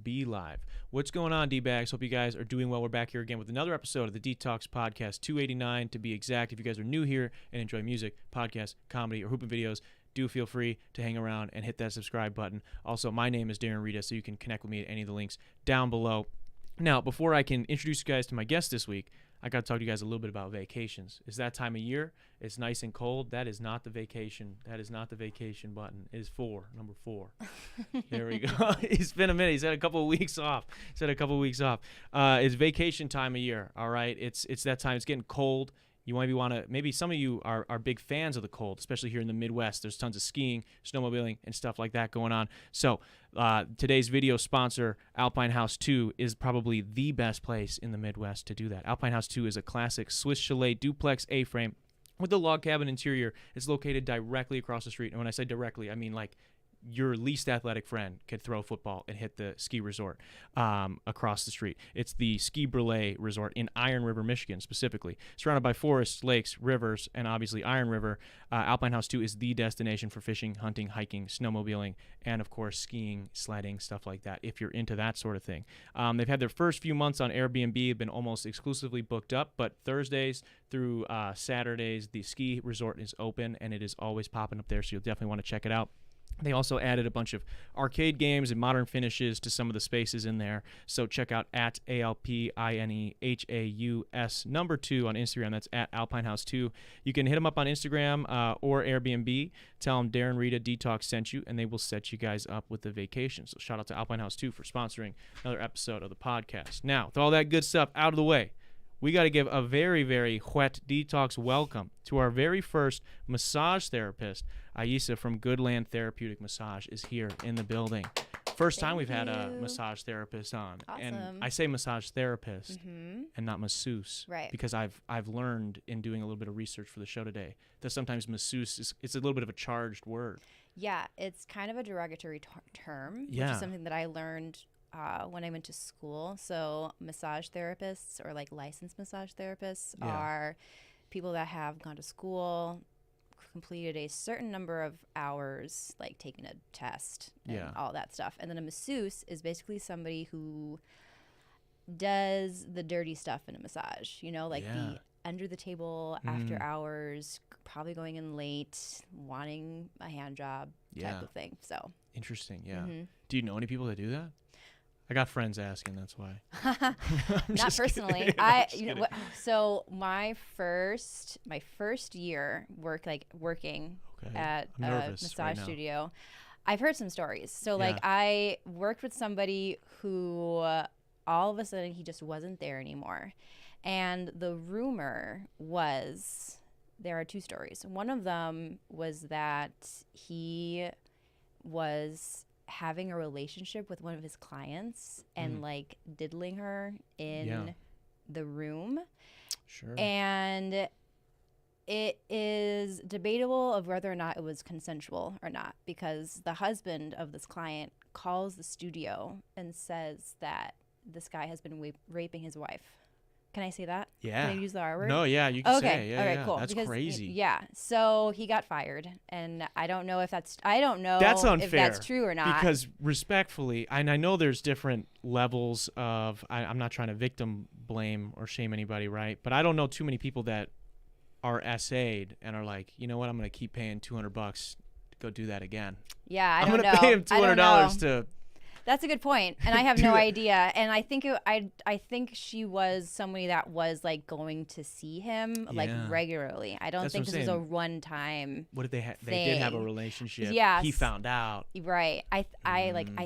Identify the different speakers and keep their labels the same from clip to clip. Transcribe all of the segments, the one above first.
Speaker 1: be live. What's going on, D-Bags? Hope you guys are doing well. We're back here again with another episode of the Detox Podcast, 289 to be exact. If you guys are new here and enjoy music, podcasts, comedy, or hooping videos, do feel free to hang around and hit that subscribe button. Also, my name is Darren Rita, so you can connect with me at any of the links down below. Now, before I can introduce you guys to my guest this week, I got to talk to you guys a little bit about vacations. It's that time of year. It's nice and cold. That is not the vacation. That is not the vacation button. It is number 4. There we go. It's been a minute. He's had a couple of weeks off. It's vacation time of year, all right? It's that time. It's getting cold. You maybe some of you are big fans of the cold, especially here in the Midwest. There's tons of skiing, snowmobiling, and stuff like that going on. So today's video sponsor, Alpine House 2, is probably the best place in the Midwest to do that. Alpine House 2 is a classic Swiss chalet duplex A-frame with a log cabin interior. It's located directly across the street. And when I say directly, I mean like your least athletic friend could throw a football and hit the ski resort across the street. It's the Ski Brûlée Resort in Iron River, Michigan, specifically. Surrounded by forests, lakes, rivers, and obviously Iron River, Alpine House 2 is the destination for fishing, hunting, hiking, snowmobiling, and, of course, skiing, sledding, stuff like that, if you're into that sort of thing. They've had their first few months on Airbnb, have been almost exclusively booked up, but Thursdays through Saturdays, the ski resort is open, and it is always popping up there, so you'll definitely want to check it out. They also added a bunch of arcade games and modern finishes to some of the spaces in there. So check out at ALPINEHAUS 2 on Instagram. That's at Alpine House 2. You can hit them up on Instagram or Airbnb. Tell them Darren Rita Detox sent you, and they will set you guys up with the vacation. So shout out to Alpine House 2 for sponsoring another episode of the podcast. Now, with all that good stuff out of the way, we got to give a very, very wet detox welcome to our very first massage therapist. Aissa from Goodland Therapeutic Massage is here in the building. First time we've had a massage therapist on.
Speaker 2: Awesome.
Speaker 1: And I say massage therapist and not masseuse.
Speaker 2: Right.
Speaker 1: Because I've learned in doing a little bit of research for the show today that sometimes masseuse it's a little bit of a charged word.
Speaker 2: Yeah, it's kind of a derogatory term, which
Speaker 1: Yeah.
Speaker 2: is something that I learned when I went to school. So massage therapists or like licensed massage therapists are people that have gone to school, completed a certain number of hours, like taking a test and all that stuff. And then a masseuse is basically somebody who does the dirty stuff in a massage, like the under the table, after hours, probably going in late, wanting a hand job type of thing. So
Speaker 1: interesting. Yeah. Do you know any people that do that? I got friends asking, that's why.
Speaker 2: Not personally. So my first year working at a massage studio, I've heard some stories. So I worked with somebody who all of a sudden he just wasn't there anymore. And the rumor was, there are 2 stories. One of them was that he was having a relationship with one of his clients and like diddling her in the room.
Speaker 1: Sure.
Speaker 2: And it is debatable of whether or not it was consensual or not, because the husband of this client calls the studio and says that this guy has been raping his wife. Can I say that?
Speaker 1: Yeah.
Speaker 2: Can I use the R word?
Speaker 1: No, yeah, you can say.
Speaker 2: Okay.
Speaker 1: Yeah,
Speaker 2: all right, cool.
Speaker 1: That's crazy.
Speaker 2: Yeah. So he got fired, and I don't know
Speaker 1: that's
Speaker 2: unfair if that's true or not.
Speaker 1: Because respectfully, and I know there's different levels of, I'm not trying to victim blame or shame anybody, right? But I don't know too many people that are SA'd and are like, you know what, I'm going to keep paying $200 to go do that again.
Speaker 2: Yeah,
Speaker 1: I'm going to pay him $200 to.
Speaker 2: That's a good point, and I have no idea. And I think I think she was somebody that was like going to see him like regularly. I don't think this was a one-time.
Speaker 1: What did they have? They did have a relationship.
Speaker 2: Yeah,
Speaker 1: he found out.
Speaker 2: Right. I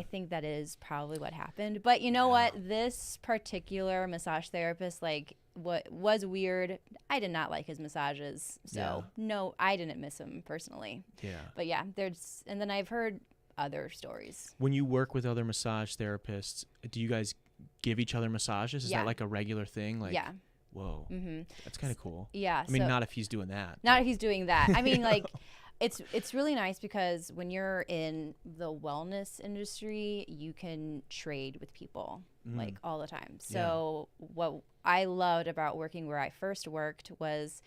Speaker 2: think that is probably what happened. But you know what? This particular massage therapist, like, what was weird. I did not like his massages, so no, I didn't miss him personally. Yeah. But yeah, and then I've heard other stories.
Speaker 1: When you work with other massage therapists, do you guys give each other massages? Is that like a regular thing? Like, whoa, that's kind of cool.
Speaker 2: Yeah.
Speaker 1: I mean, not if he's doing that.
Speaker 2: Not if he's doing that. I mean, like, it's really nice because when you're in the wellness industry, you can trade with people like all the time. So what I loved about working where I first worked was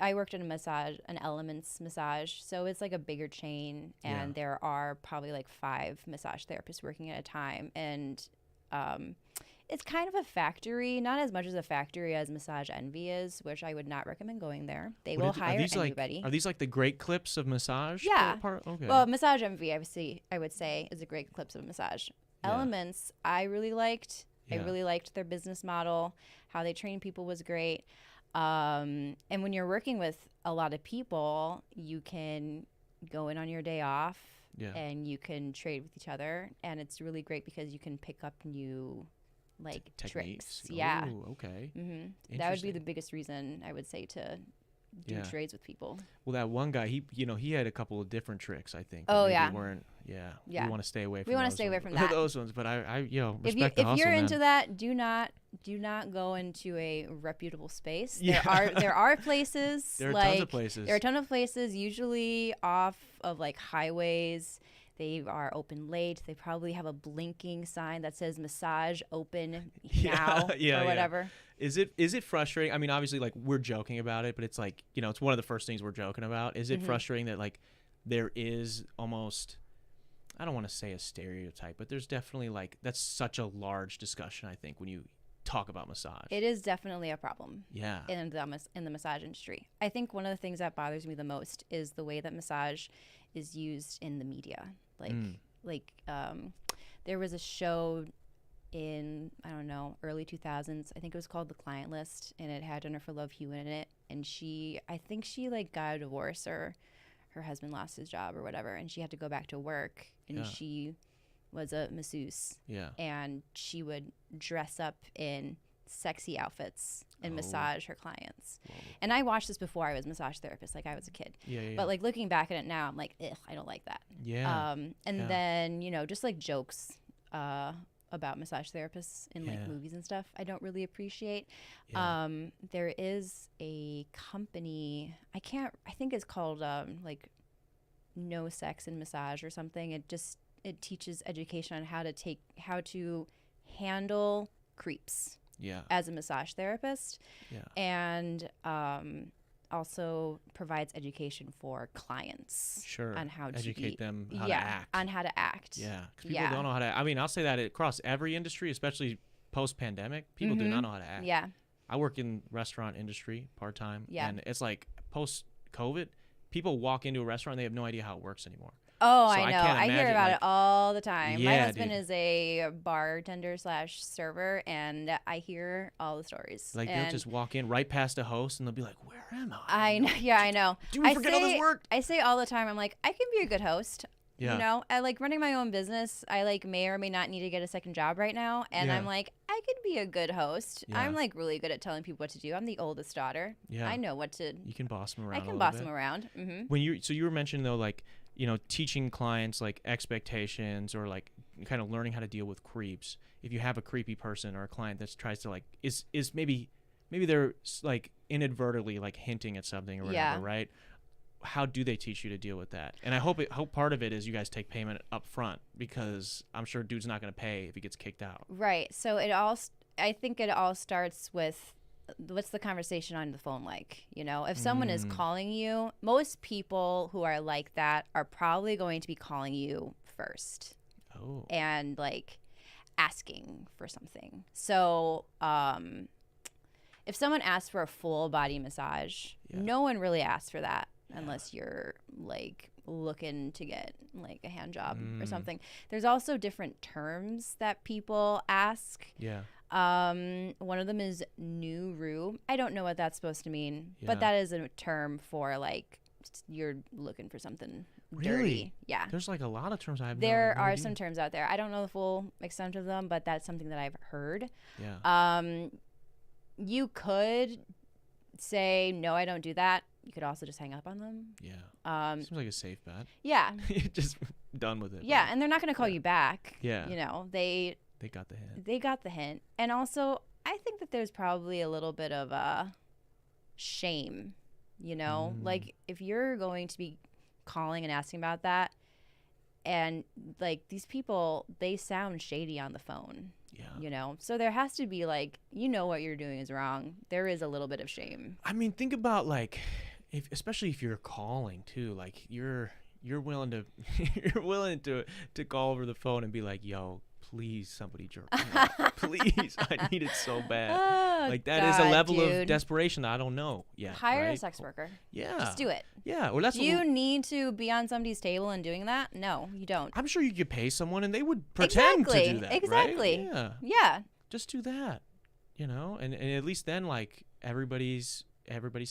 Speaker 2: I worked at an Elements massage, so it's like a bigger chain, and there are probably like 5 massage therapists working at a time, and it's kind of a factory, not as much as a factory as Massage Envy is, which I would not recommend going there. They will hire anybody.
Speaker 1: Are these like the great clips of massage?
Speaker 2: Yeah.
Speaker 1: Okay.
Speaker 2: Well, Massage Envy, I would say, is a great clips of massage.
Speaker 1: Yeah.
Speaker 2: Elements, I really liked. I really liked their business model. How they train people was great. And when you're working with a lot of people, you can go in on your day off and you can trade with each other. And it's really great because you can pick up new tricks. Yeah.
Speaker 1: Oh, okay.
Speaker 2: Mm-hmm. That would be the biggest reason I would say to do trades with people.
Speaker 1: Well, that one guy, he had a couple of different tricks, I think.
Speaker 2: Oh, yeah.
Speaker 1: We want to stay away from
Speaker 2: We want to stay away from that.
Speaker 1: those ones, but I respect
Speaker 2: if
Speaker 1: the hustle,
Speaker 2: you're
Speaker 1: man.
Speaker 2: into that, do not go into a reputable space. There are places.
Speaker 1: There are tons of places.
Speaker 2: There are a ton of places, usually off of like highways. They are open late. They probably have a blinking sign that says massage open now or whatever.
Speaker 1: Is it frustrating? I mean, obviously, like, we're joking about it, but it's like, it's one of the first things we're joking about. Is it frustrating that, like, there is almost, I don't want to say a stereotype, but there's definitely, like, that's such a large discussion, I think, when you talk about massage.
Speaker 2: It is definitely a problem.
Speaker 1: Yeah.
Speaker 2: In the massage industry. I think one of the things that bothers me the most is the way that massage is used in the media. There was a show in, I don't know, early 2000s. I think it was called The Client List, and it had Jennifer Love Hewitt in it. And I think she like got a divorce, or her husband lost his job or whatever, and she had to go back to work. And she was a masseuse. Yeah. And she would dress up in sexy outfits and massage her clients. Whoa. And I watched this before I was a massage therapist, like I was a kid. But like looking back at it now, I'm like, ugh, I don't like that.
Speaker 1: Yeah.
Speaker 2: Then, just like jokes about massage therapists in like movies and stuff, I don't really appreciate. There is a company, I think it's called like No Sex and Massage or something. It teaches education on how to handle creeps. As a massage therapist. And also provides education for clients on how to
Speaker 1: educate them how to act.
Speaker 2: On how to act.
Speaker 1: Yeah, because people don't know how to. I mean, I'll say that across every industry, especially post-pandemic, people do not know how to act.
Speaker 2: Yeah,
Speaker 1: I work in restaurant industry part-time, and it's like post-COVID, people walk into a restaurant and they have no idea how it works anymore.
Speaker 2: Oh, so I know. I hear about it all the time. My husband is a bartender / server, and I hear all the stories.
Speaker 1: Like, they'll just walk in right past a host, and they'll be like, where am I?
Speaker 2: I know. Yeah, I know.
Speaker 1: Do we forget how this worked?
Speaker 2: I say all the time, I'm like, I can be a good host. Yeah. I like running my own business. I like may or may not need to get a second job right now. And I'm like, I could be a good host. Yeah. I'm like really good at telling people what to do. I'm the oldest daughter. Yeah. I know what to.
Speaker 1: You can boss them around.
Speaker 2: I can boss them around. Mm-hmm.
Speaker 1: So you were mentioning though, like, teaching clients like expectations or like kind of learning how to deal with creeps. If you have a creepy person or a client that tries to like is maybe they're like inadvertently like hinting at something or whatever, right? How do they teach you to deal with that? And I hope part of it is you guys take payment up front, because I'm sure dude's not going to pay if he gets kicked out.
Speaker 2: Right. So I think it all starts with, what's the conversation on the phone like? If someone is calling you, most people who are like that are probably going to be calling you first. Oh. And like asking for something. So if someone asks for a full body massage, no one really asks for that unless you're like looking to get like a hand job or something. There's also different terms that people ask. Yeah. One of them is Nuru. I don't know what that's supposed to mean, but that is a term for like you're looking for something dirty. Yeah.
Speaker 1: There's like a lot of terms I have.
Speaker 2: There are some terms out there. I don't know the full extent of them, but that's something that I've heard. Yeah. You could say, no, I don't do that. You could also just hang up on them.
Speaker 1: Yeah. Seems like a safe bet.
Speaker 2: Yeah.
Speaker 1: You're just done with it.
Speaker 2: Yeah, and they're not going to call you back.
Speaker 1: Yeah.
Speaker 2: They
Speaker 1: got the hint.
Speaker 2: They got the hint. And also, I think that there's probably a little bit of a shame, Like, if you're going to be calling and asking about that, And like these people, they sound shady on the phone.
Speaker 1: Yeah.
Speaker 2: You know, so there has to be like, you know, what you're doing is wrong. There is a little bit of shame.
Speaker 1: I mean, think about like, especially if you're calling too, like you're willing to to call over the phone and be like, yo, please somebody jerk me off. Please, I need it so bad.
Speaker 2: Oh,
Speaker 1: like that
Speaker 2: God,
Speaker 1: is a level
Speaker 2: dude.
Speaker 1: of desperation that I don't know yet.
Speaker 2: Hire
Speaker 1: right?
Speaker 2: a sex worker.
Speaker 1: Yeah.
Speaker 2: Just do it.
Speaker 1: Yeah. Well, that's
Speaker 2: do you need to be on somebody's table and doing that? No, you don't.
Speaker 1: I'm sure you could pay someone and they would pretend to do that.
Speaker 2: Exactly.
Speaker 1: Right? Yeah.
Speaker 2: Yeah.
Speaker 1: Just do that. You know, and at least then like everybody's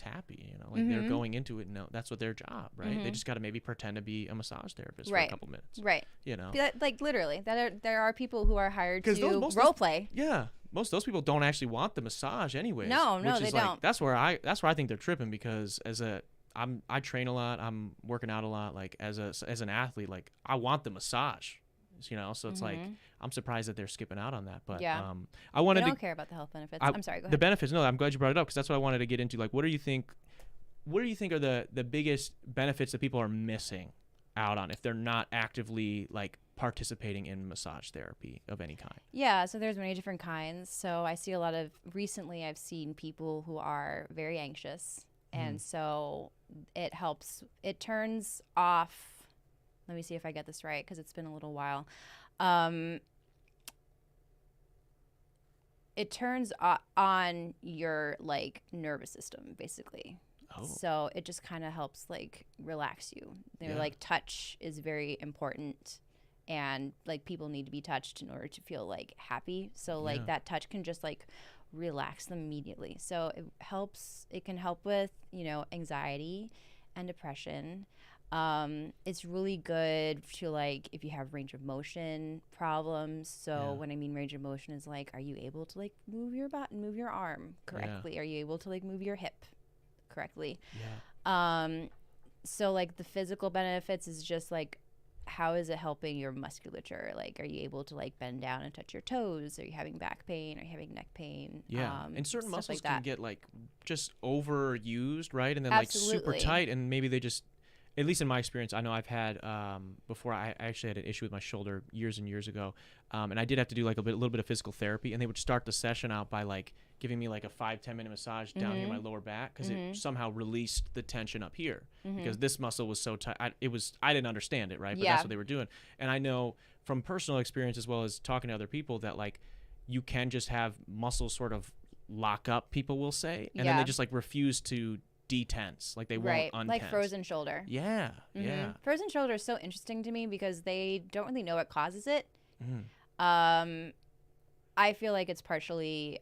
Speaker 1: happy, you know, like they're going into it. No, that's what their job, right? They just got to maybe pretend to be a massage therapist for a couple minutes,
Speaker 2: right?
Speaker 1: You know,
Speaker 2: like literally, there are people who are hired to role play.
Speaker 1: Yeah, most of those people don't actually want the massage, anyways.
Speaker 2: No, they don't.
Speaker 1: That's where I think they're tripping, because I train a lot, I'm working out a lot. Like as an athlete, like I want the massage, you know. So it's like I'm surprised that they're skipping out on that. But
Speaker 2: yeah,
Speaker 1: I wanted
Speaker 2: to don't care about the health benefits. I'm sorry. Go ahead.
Speaker 1: The benefits. No, I'm glad you brought it up, because that's what I wanted to get into. Like, what do you think are the biggest benefits that people are missing out on if they're not actively like participating in massage therapy of any kind?
Speaker 2: Yeah, so there's many different kinds. So I see recently I've seen people who are very anxious, and so it turns off. Let me see if I get this right, because it's been a little while. It turns on your like nervous system, basically. Oh. So it just kind of helps like relax you. They're like touch is very important, and like people need to be touched in order to feel like happy. So like that touch can just like relax them immediately. So it can help with, you know, anxiety and depression. It's really good to like if you have range of motion problems. So when I mean range of motion is like, are you able to like move your arm correctly? Are you able to like move your hip correctly? So like the physical benefits is just like, how is it helping your musculature? Like, are you able to like bend down and touch your toes? Are you having back pain? Are you having neck pain?
Speaker 1: And certain muscles
Speaker 2: like
Speaker 1: can get like just overused, right? And then
Speaker 2: Absolutely.
Speaker 1: like super tight, and maybe they just, at least in my experience, I know I've had before. I actually had an issue with my shoulder years and years ago, and I did have to do like a little bit of physical therapy. And they would start the session out by like giving me like a 5-10 minute massage down here my lower back, because it somehow released the tension up here, because this muscle was so tight. I didn't understand it, right? But that's what they were doing. And I know from personal experience, as well as talking to other people, that like you can just have muscles sort of lock up, people will say, and then they just like refuse to detense, like they won't untense.
Speaker 2: Like frozen shoulder.
Speaker 1: Yeah.
Speaker 2: Frozen shoulder is so interesting to me because they don't really know what causes it. I feel like it's partially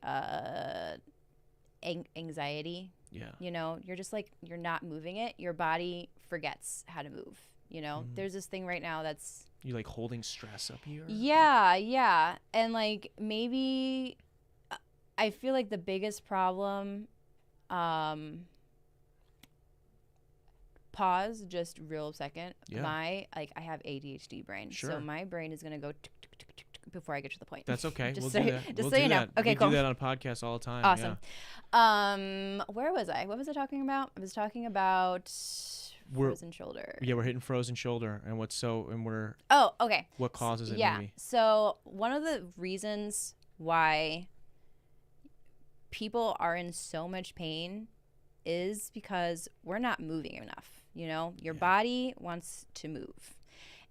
Speaker 2: anxiety. Yeah. You know, you're just like, you're not moving it. Your body forgets how to move. You know, there's this thing right now that's...
Speaker 1: You like holding stress up here?
Speaker 2: Yeah. And like maybe I feel like the biggest problem... Pause just real second. I have ADHD brain, so my brain is gonna go before I get to the point.
Speaker 1: That's okay.
Speaker 2: Just
Speaker 1: we'll do that.
Speaker 2: Just so you know. Okay, cool.
Speaker 1: We do that on podcasts all the time.
Speaker 2: Awesome. Where was I? What was I talking about? I was talking about frozen shoulder.
Speaker 1: Yeah, we're hitting frozen shoulder, and we're.
Speaker 2: Oh, okay.
Speaker 1: What causes it?
Speaker 2: Yeah.
Speaker 1: Maybe?
Speaker 2: So one of the reasons why people are in so much pain is because we're not moving enough. You know, your body wants to move.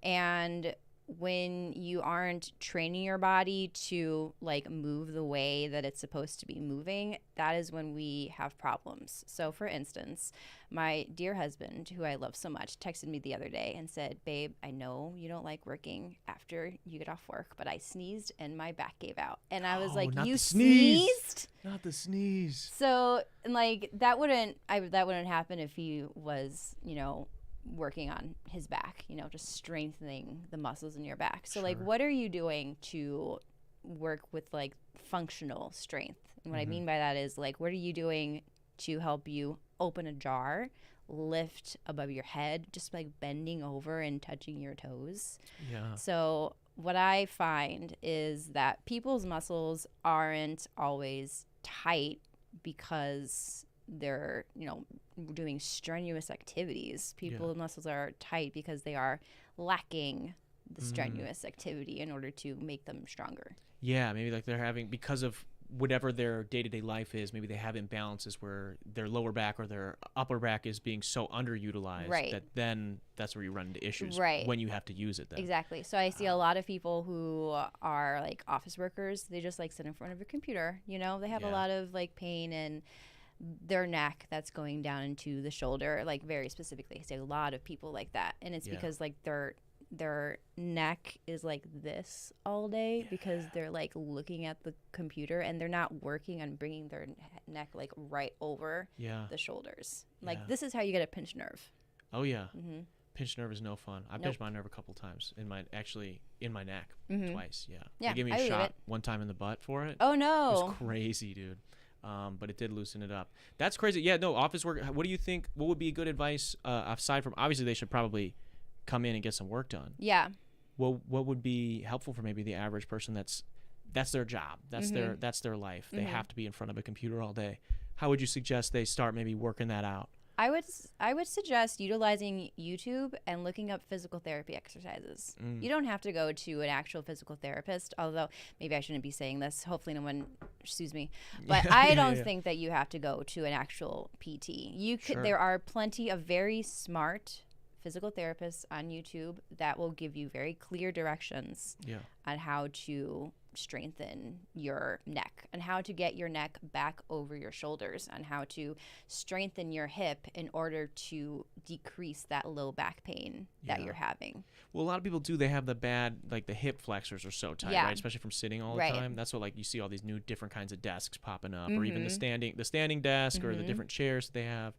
Speaker 2: And when you aren't training your body to like move the way that it's supposed to be moving, that is when we have problems. So for instance, my dear husband, who I love so much, texted me the other day and said, babe, I know you don't like working after you get off work, but I sneezed and my back gave out. And I was like, you sneezed?
Speaker 1: Not the sneeze.
Speaker 2: So like that wouldn't happen if he was, you know, working on his back, you know, just strengthening the muscles in your back. So like, what are you doing to work with like functional strength? And what I mean by that is like, what are you doing to help you open a jar, lift above your head, just like bending over and touching your toes? Yeah. So what I find is that people's muscles aren't always tight because they're, you know, doing strenuous activities. People's muscles are tight because they are lacking the strenuous activity in order to make them stronger.
Speaker 1: Yeah, maybe like they're having, because of whatever their day-to-day life is, maybe they have imbalances where their lower back or their upper back is being so underutilized that then that's where you run into issues when you have to use it then.
Speaker 2: Exactly. So I see a lot of people who are like office workers. They just like sit in front of a computer. You know, they have a lot of like pain in their neck that's going down into the shoulder, like very specifically. I see a lot of people like that. And it's because like their neck is like this all day because they're like looking at the computer and they're not working on bringing their neck like right over the shoulders. Like this is how you get a pinched nerve.
Speaker 1: Oh yeah. Pinched nerve is no fun. I pinched my nerve a couple times in my neck twice. They gave me a shot one time in the butt for it.
Speaker 2: Oh no.
Speaker 1: It was crazy, dude. But it did loosen it up. That's crazy. Yeah, no, office work. What do you think? What would be good advice aside from, obviously they should probably come in and get some work done.
Speaker 2: Yeah.
Speaker 1: Well, what would be helpful for maybe the average person that's their job, that's their life. They have to be in front of a computer all day. How would you suggest they start maybe working that out?
Speaker 2: I would suggest utilizing YouTube and looking up physical therapy exercises. You don't have to go to an actual physical therapist, although maybe I shouldn't be saying this. Hopefully no one sues me. But I don't think that you have to go to an actual PT. You could. There are plenty of very smart physical therapists on YouTube that will give you very clear directions on how to strengthen your neck and how to get your neck back over your shoulders and how to strengthen your hip in order to decrease that low back pain that you're having.
Speaker 1: Well, a lot of people do. They have the bad, like the hip flexors are so tight, right? Especially from sitting all the time. That's what, like, you see all these new different kinds of desks popping up, or even the standing desk, or the different chairs that they have.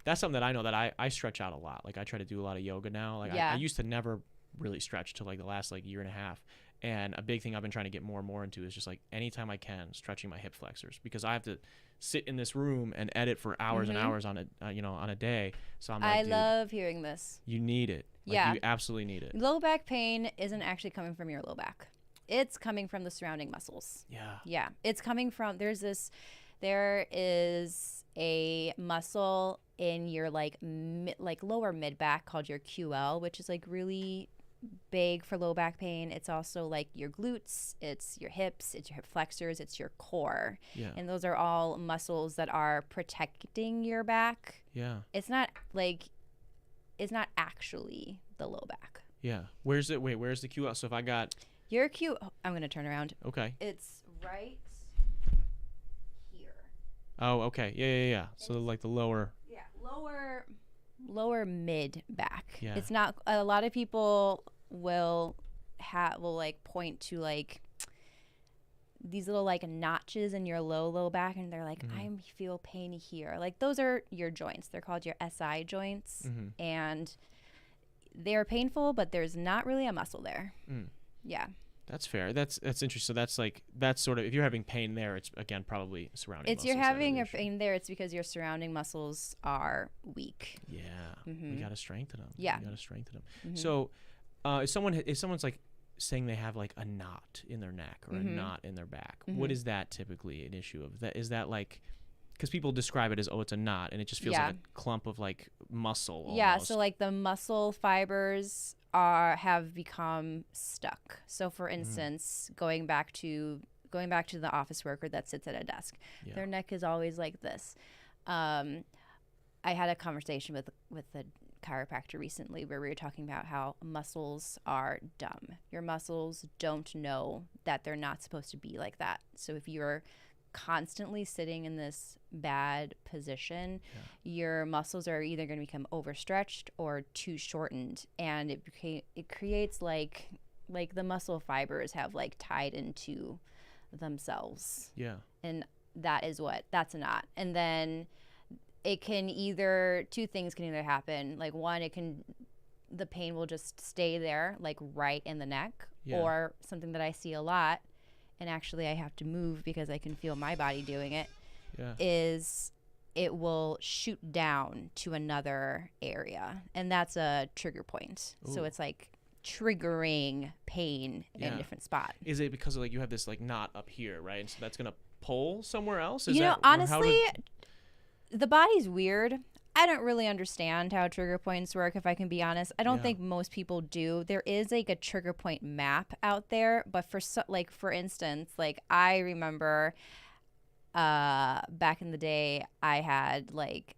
Speaker 1: That's something that I know that I stretch out a lot. Like, I try to do a lot of yoga now. Like, I used to never really stretch till like the last like year and a half. And a big thing I've been trying to get more and more into is just like anytime I can stretching my hip flexors, because I have to sit in this room and edit for hours and hours on a on a day. So I'm like,
Speaker 2: I love hearing this.
Speaker 1: You need it. Like, you absolutely need it.
Speaker 2: Low back pain isn't actually coming from your low back. It's coming from the surrounding muscles. Yeah. It's coming from, there is a muscle in your like lower mid back called your QL, which is like really big for low back pain. It's also like your glutes, it's your hips, it's your hip flexors, it's your core. And those are all muscles that are protecting your back. It's not actually the low back.
Speaker 1: Where's the QL? So if I got
Speaker 2: your I'm going to turn around.
Speaker 1: Okay.
Speaker 2: It's right here.
Speaker 1: Oh, okay. Yeah. So like the lower
Speaker 2: mid back. It's not, a lot of people will like point to like these little like notches in your low back, and they're like, I feel pain here. Like, those are your joints. They're called your SI joints, and they're painful, but there's not really a muscle there.
Speaker 1: That's fair. That's interesting. So that's sort of, if you're having pain there, it's again probably surrounding muscles.
Speaker 2: You're having a pain there, it's because your surrounding muscles are weak.
Speaker 1: You got to strengthen them. You got to strengthen them. So if someone's like saying they have like a knot in their neck or a knot in their back, what is that typically an issue of? That is that like, because people describe it as, it's a knot, and it just feels like a clump of like muscle almost.
Speaker 2: So like the muscle fibers have become stuck. So for instance, going back to the office worker that sits at a desk, their neck is always like this. I had a conversation with a chiropractor recently where we were talking about how muscles are dumb. Your muscles don't know that they're not supposed to be like that. So if you're constantly sitting in this bad position, your muscles are either going to become overstretched or too shortened, and it creates like the muscle fibers have like tied into themselves. And that's a knot. And then it can two things can either happen. Like, one, the pain will just stay there, like right in the neck, or something that I see a lot, and actually I have to move because I can feel my body doing it, is it will shoot down to another area, and that's a trigger point. So it's like triggering pain in a different spot.
Speaker 1: Is it because of like you have this like knot up here, right? And so that's gonna pull somewhere else?
Speaker 2: Honestly, the body's weird. I don't really understand how trigger points work, if I can be honest. I don't think most people do. There is like a trigger point map out there, but for instance, like I remember back in the day, I had like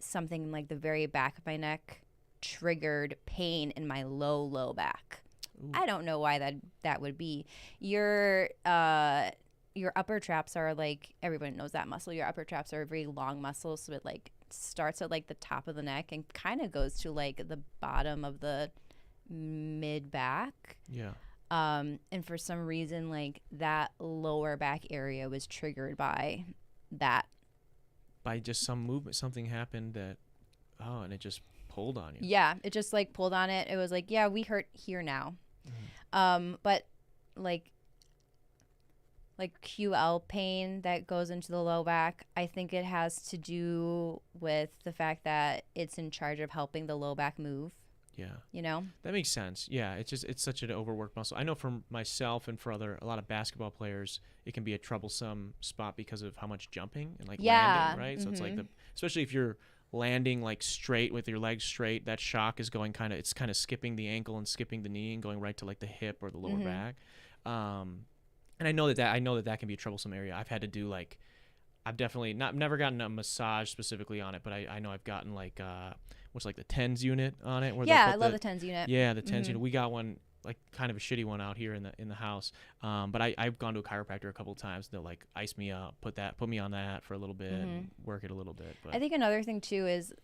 Speaker 2: something in like the very back of my neck triggered pain in my low back. Ooh. I don't know why that would be. Your upper traps are like, everyone knows that muscle. Your upper traps are a very long muscle, so it like starts at like the top of the neck and kind of goes to like the bottom of the mid back.
Speaker 1: Yeah.
Speaker 2: And for some reason, like that lower back area was triggered by that.
Speaker 1: By just some movement, something happened that, and it just pulled on you.
Speaker 2: Yeah, it just like pulled on it. It was like, yeah, we hurt here now. Mm-hmm. But like QL pain that goes into the low back, I think it has to do with the fact that it's in charge of helping the low back move.
Speaker 1: Yeah.
Speaker 2: You know?
Speaker 1: That makes sense. Yeah, it's such an overworked muscle. I know for myself and for a lot of basketball players, it can be a troublesome spot because of how much jumping and like landing, right? Mm-hmm. So it's like especially if you're landing like straight with your legs straight, that shock is going kind of skipping the ankle and skipping the knee and going right to like the hip or the lower back. And I know that can be a troublesome area. I've had to do like, I've definitely never gotten a massage specifically on it, but I know I've gotten like what's like the TENS unit on it. Where
Speaker 2: I love the TENS unit.
Speaker 1: Yeah, the TENS unit. We got one, like kind of a shitty one out here in the house. But I've gone to a chiropractor a couple of times. They'll like ice me up, put me on that for a little bit, and work it a little bit. But
Speaker 2: I think another thing too is,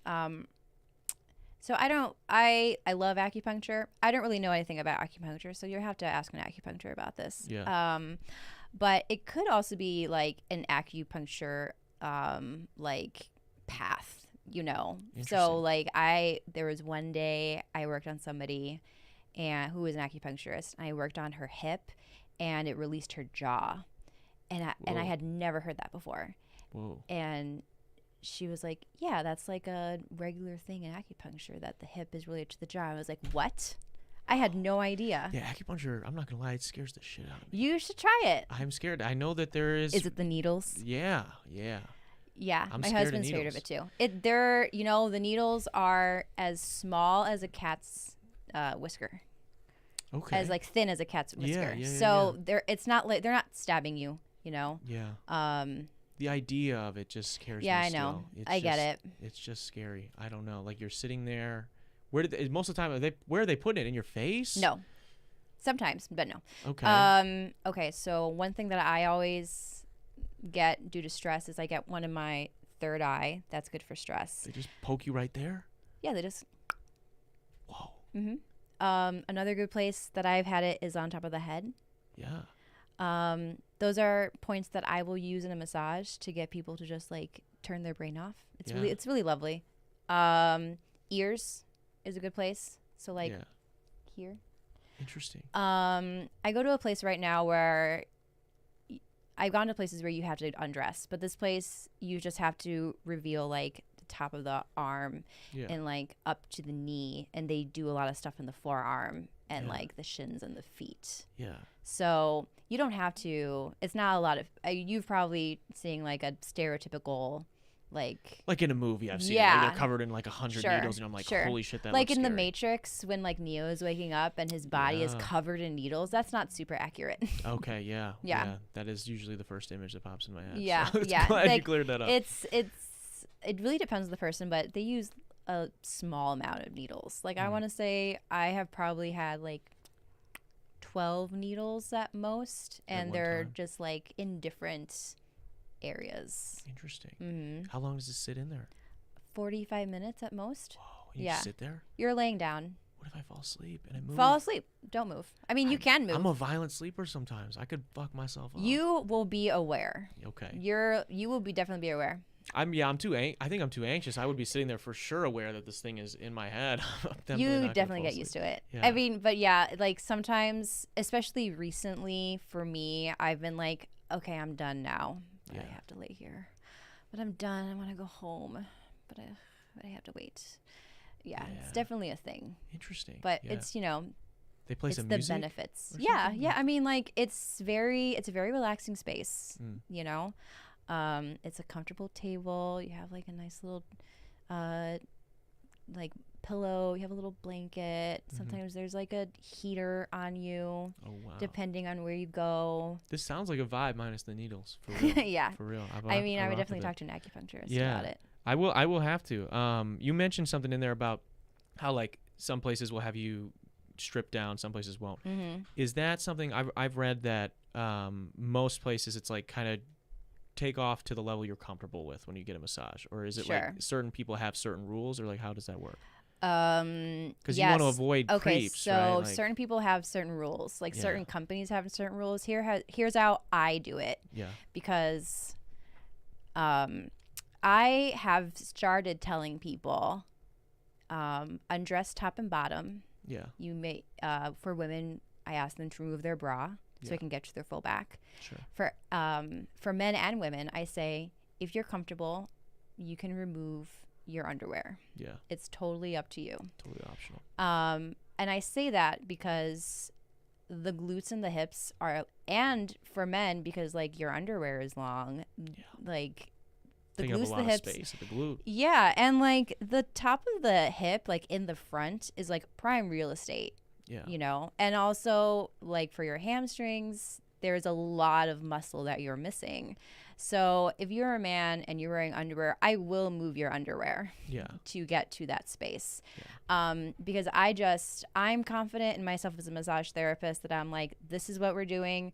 Speaker 2: so I love acupuncture. I don't really know anything about acupuncture, so you'll have to ask an acupuncturist about this.
Speaker 1: Yeah.
Speaker 2: But it could also be like an acupuncture like path, you know. So like there was one day I worked on somebody who was an acupuncturist, and I worked on her hip, and it released her jaw, and I had never heard that before.
Speaker 1: Whoa.
Speaker 2: And she was like, yeah, that's like a regular thing in acupuncture, that the hip is related to the jaw. I was like, what? I had no idea.
Speaker 1: Yeah, acupuncture, I'm not going to lie, it scares the shit out of me.
Speaker 2: You should try it.
Speaker 1: I'm scared. I know that there is...
Speaker 2: Is it the needles?
Speaker 1: Yeah.
Speaker 2: Yeah,
Speaker 1: my
Speaker 2: husband's scared of it too. The needles are as small as a cat's whisker.
Speaker 1: Okay.
Speaker 2: As like thin as a cat's whisker.
Speaker 1: Yeah,
Speaker 2: so it's not like they're not stabbing you, you know.
Speaker 1: Yeah. The idea of it just scares me.
Speaker 2: Yeah, I know. I get it.
Speaker 1: It's just scary. I don't know. Like you're sitting there. Most of the time where are they putting it? In your face?
Speaker 2: No. Sometimes, but no.
Speaker 1: Okay.
Speaker 2: Okay, so one thing that I always get due to stress is I get one in my third eye. That's good for stress.
Speaker 1: They just poke you right there?
Speaker 2: Yeah, they just...
Speaker 1: Whoa.
Speaker 2: Mm-hmm. Another good place that I've had it is on top of the head.
Speaker 1: Yeah.
Speaker 2: Those are points that I will use in a massage to get people to just like turn their brain off. It's really lovely. Ears is a good place. So like here.
Speaker 1: Interesting.
Speaker 2: I go to a place right now where I've gone to places where you have to undress, but this place you just have to reveal like the top of the arm and like up to the knee, and they do a lot of stuff in the forearm and like the shins and the feet.
Speaker 1: Yeah.
Speaker 2: So you don't have to. It's not a lot of. You've probably seen like a stereotypical, like
Speaker 1: in a movie I've seen. Like they're covered in like 100 needles, and I'm like, holy shit, that
Speaker 2: like
Speaker 1: looks
Speaker 2: in
Speaker 1: scary.
Speaker 2: The Matrix when like Neo is waking up and his body is covered in needles. That's not super accurate.
Speaker 1: Okay, yeah. That is usually the first image that pops in my head.
Speaker 2: Yeah,
Speaker 1: so glad you cleared that up.
Speaker 2: It really depends on the person, but they use a small amount of needles. Like I want to say I have probably had like 12 needles at most, and they're just like in different areas.
Speaker 1: Interesting.
Speaker 2: Mm-hmm.
Speaker 1: How long does it sit in there?
Speaker 2: 45 minutes at most.
Speaker 1: Whoa, you just sit there?
Speaker 2: You're laying down.
Speaker 1: What if I fall asleep and I move?
Speaker 2: Fall asleep. Don't move. I mean, you can move.
Speaker 1: I'm a violent sleeper sometimes. I could fuck myself up.
Speaker 2: You will be aware.
Speaker 1: Okay.
Speaker 2: You will definitely be aware.
Speaker 1: I think I'm too anxious. I would be sitting there for sure aware that this thing is in my head.
Speaker 2: You definitely get used to it.
Speaker 1: Yeah.
Speaker 2: I mean, but like sometimes, especially recently for me, I've been like, okay, I'm done now. But I have to lay here. But I'm done. I want to go home. But I have to wait. Yeah, it's definitely a thing.
Speaker 1: Interesting.
Speaker 2: But it's,
Speaker 1: they play some
Speaker 2: music.
Speaker 1: It's
Speaker 2: the benefits. Yeah. I mean, like it's a very relaxing space, you know? It's a comfortable table. You have like a nice little like pillow, you have a little blanket. Sometimes there's like a heater on you.
Speaker 1: Oh wow.
Speaker 2: Depending on where you go.
Speaker 1: This sounds like a vibe minus the needles, for real.
Speaker 2: Yeah.
Speaker 1: For real.
Speaker 2: I mean, I would definitely talk to an acupuncturist about it.
Speaker 1: I will have to. You mentioned something in there about how like some places will have you strip down, some places won't. Is that something I've read that most places it's like kind of take off to the level you're comfortable with when you get a massage, or is it like certain people have certain rules, or like how does that work? Because you want to avoid creeps,
Speaker 2: so
Speaker 1: right? Like,
Speaker 2: certain people have certain rules, like certain companies have certain rules. Here's how I do it. Yeah. Because I have started telling people undress top and bottom. Yeah. You may for women, I ask them to remove their bra so I can get to their full back. Sure. For men and women, I say if you're comfortable, you can remove your underwear. Yeah. It's totally up to you.
Speaker 1: Totally optional.
Speaker 2: And I say that because the glutes and the hips are, and for men because like your underwear is long, like the glutes, the hips, space at the glute. Yeah, and like the top of the hip, like in the front, is like prime real estate. Yeah. You know, and also like for your hamstrings, there's a lot of muscle that you're missing. So if you're a man and you're wearing underwear, I will move your underwear to get to that space. Yeah. Because I'm confident in myself as a massage therapist that I'm like, this is what we're doing.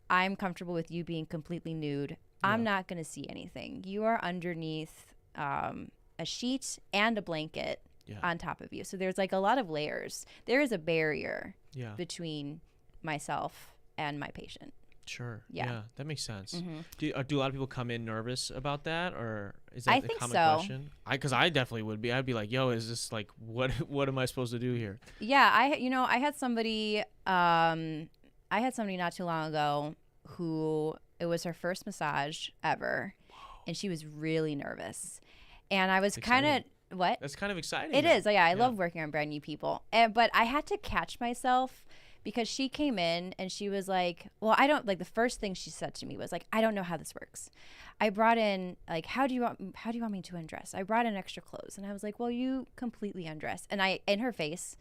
Speaker 2: I'm comfortable with you being completely nude. I'm not going to see anything. You are underneath a sheet and a blanket on top of you. So there's like a lot of layers. There is a barrier between myself and my patient.
Speaker 1: Sure. Yeah, that makes sense. Do a lot of people come in nervous about that, or is that a common question? Because I definitely would be. I'd be like, "Yo, is this like what am I supposed to do here?"
Speaker 2: Yeah, I had somebody not too long ago who it was her first massage ever, and she was really nervous, and I was kind of. What?
Speaker 1: That's kind of exciting.
Speaker 2: It is. Yeah, I love working on brand new people, but I had to catch myself. Because she came in and she was like, well, I don't, like the first thing she said to me was like, I don't know how this works. I brought in like, how do you want me to undress? I brought in extra clothes. And I was like, well, you completely undress. And in her face,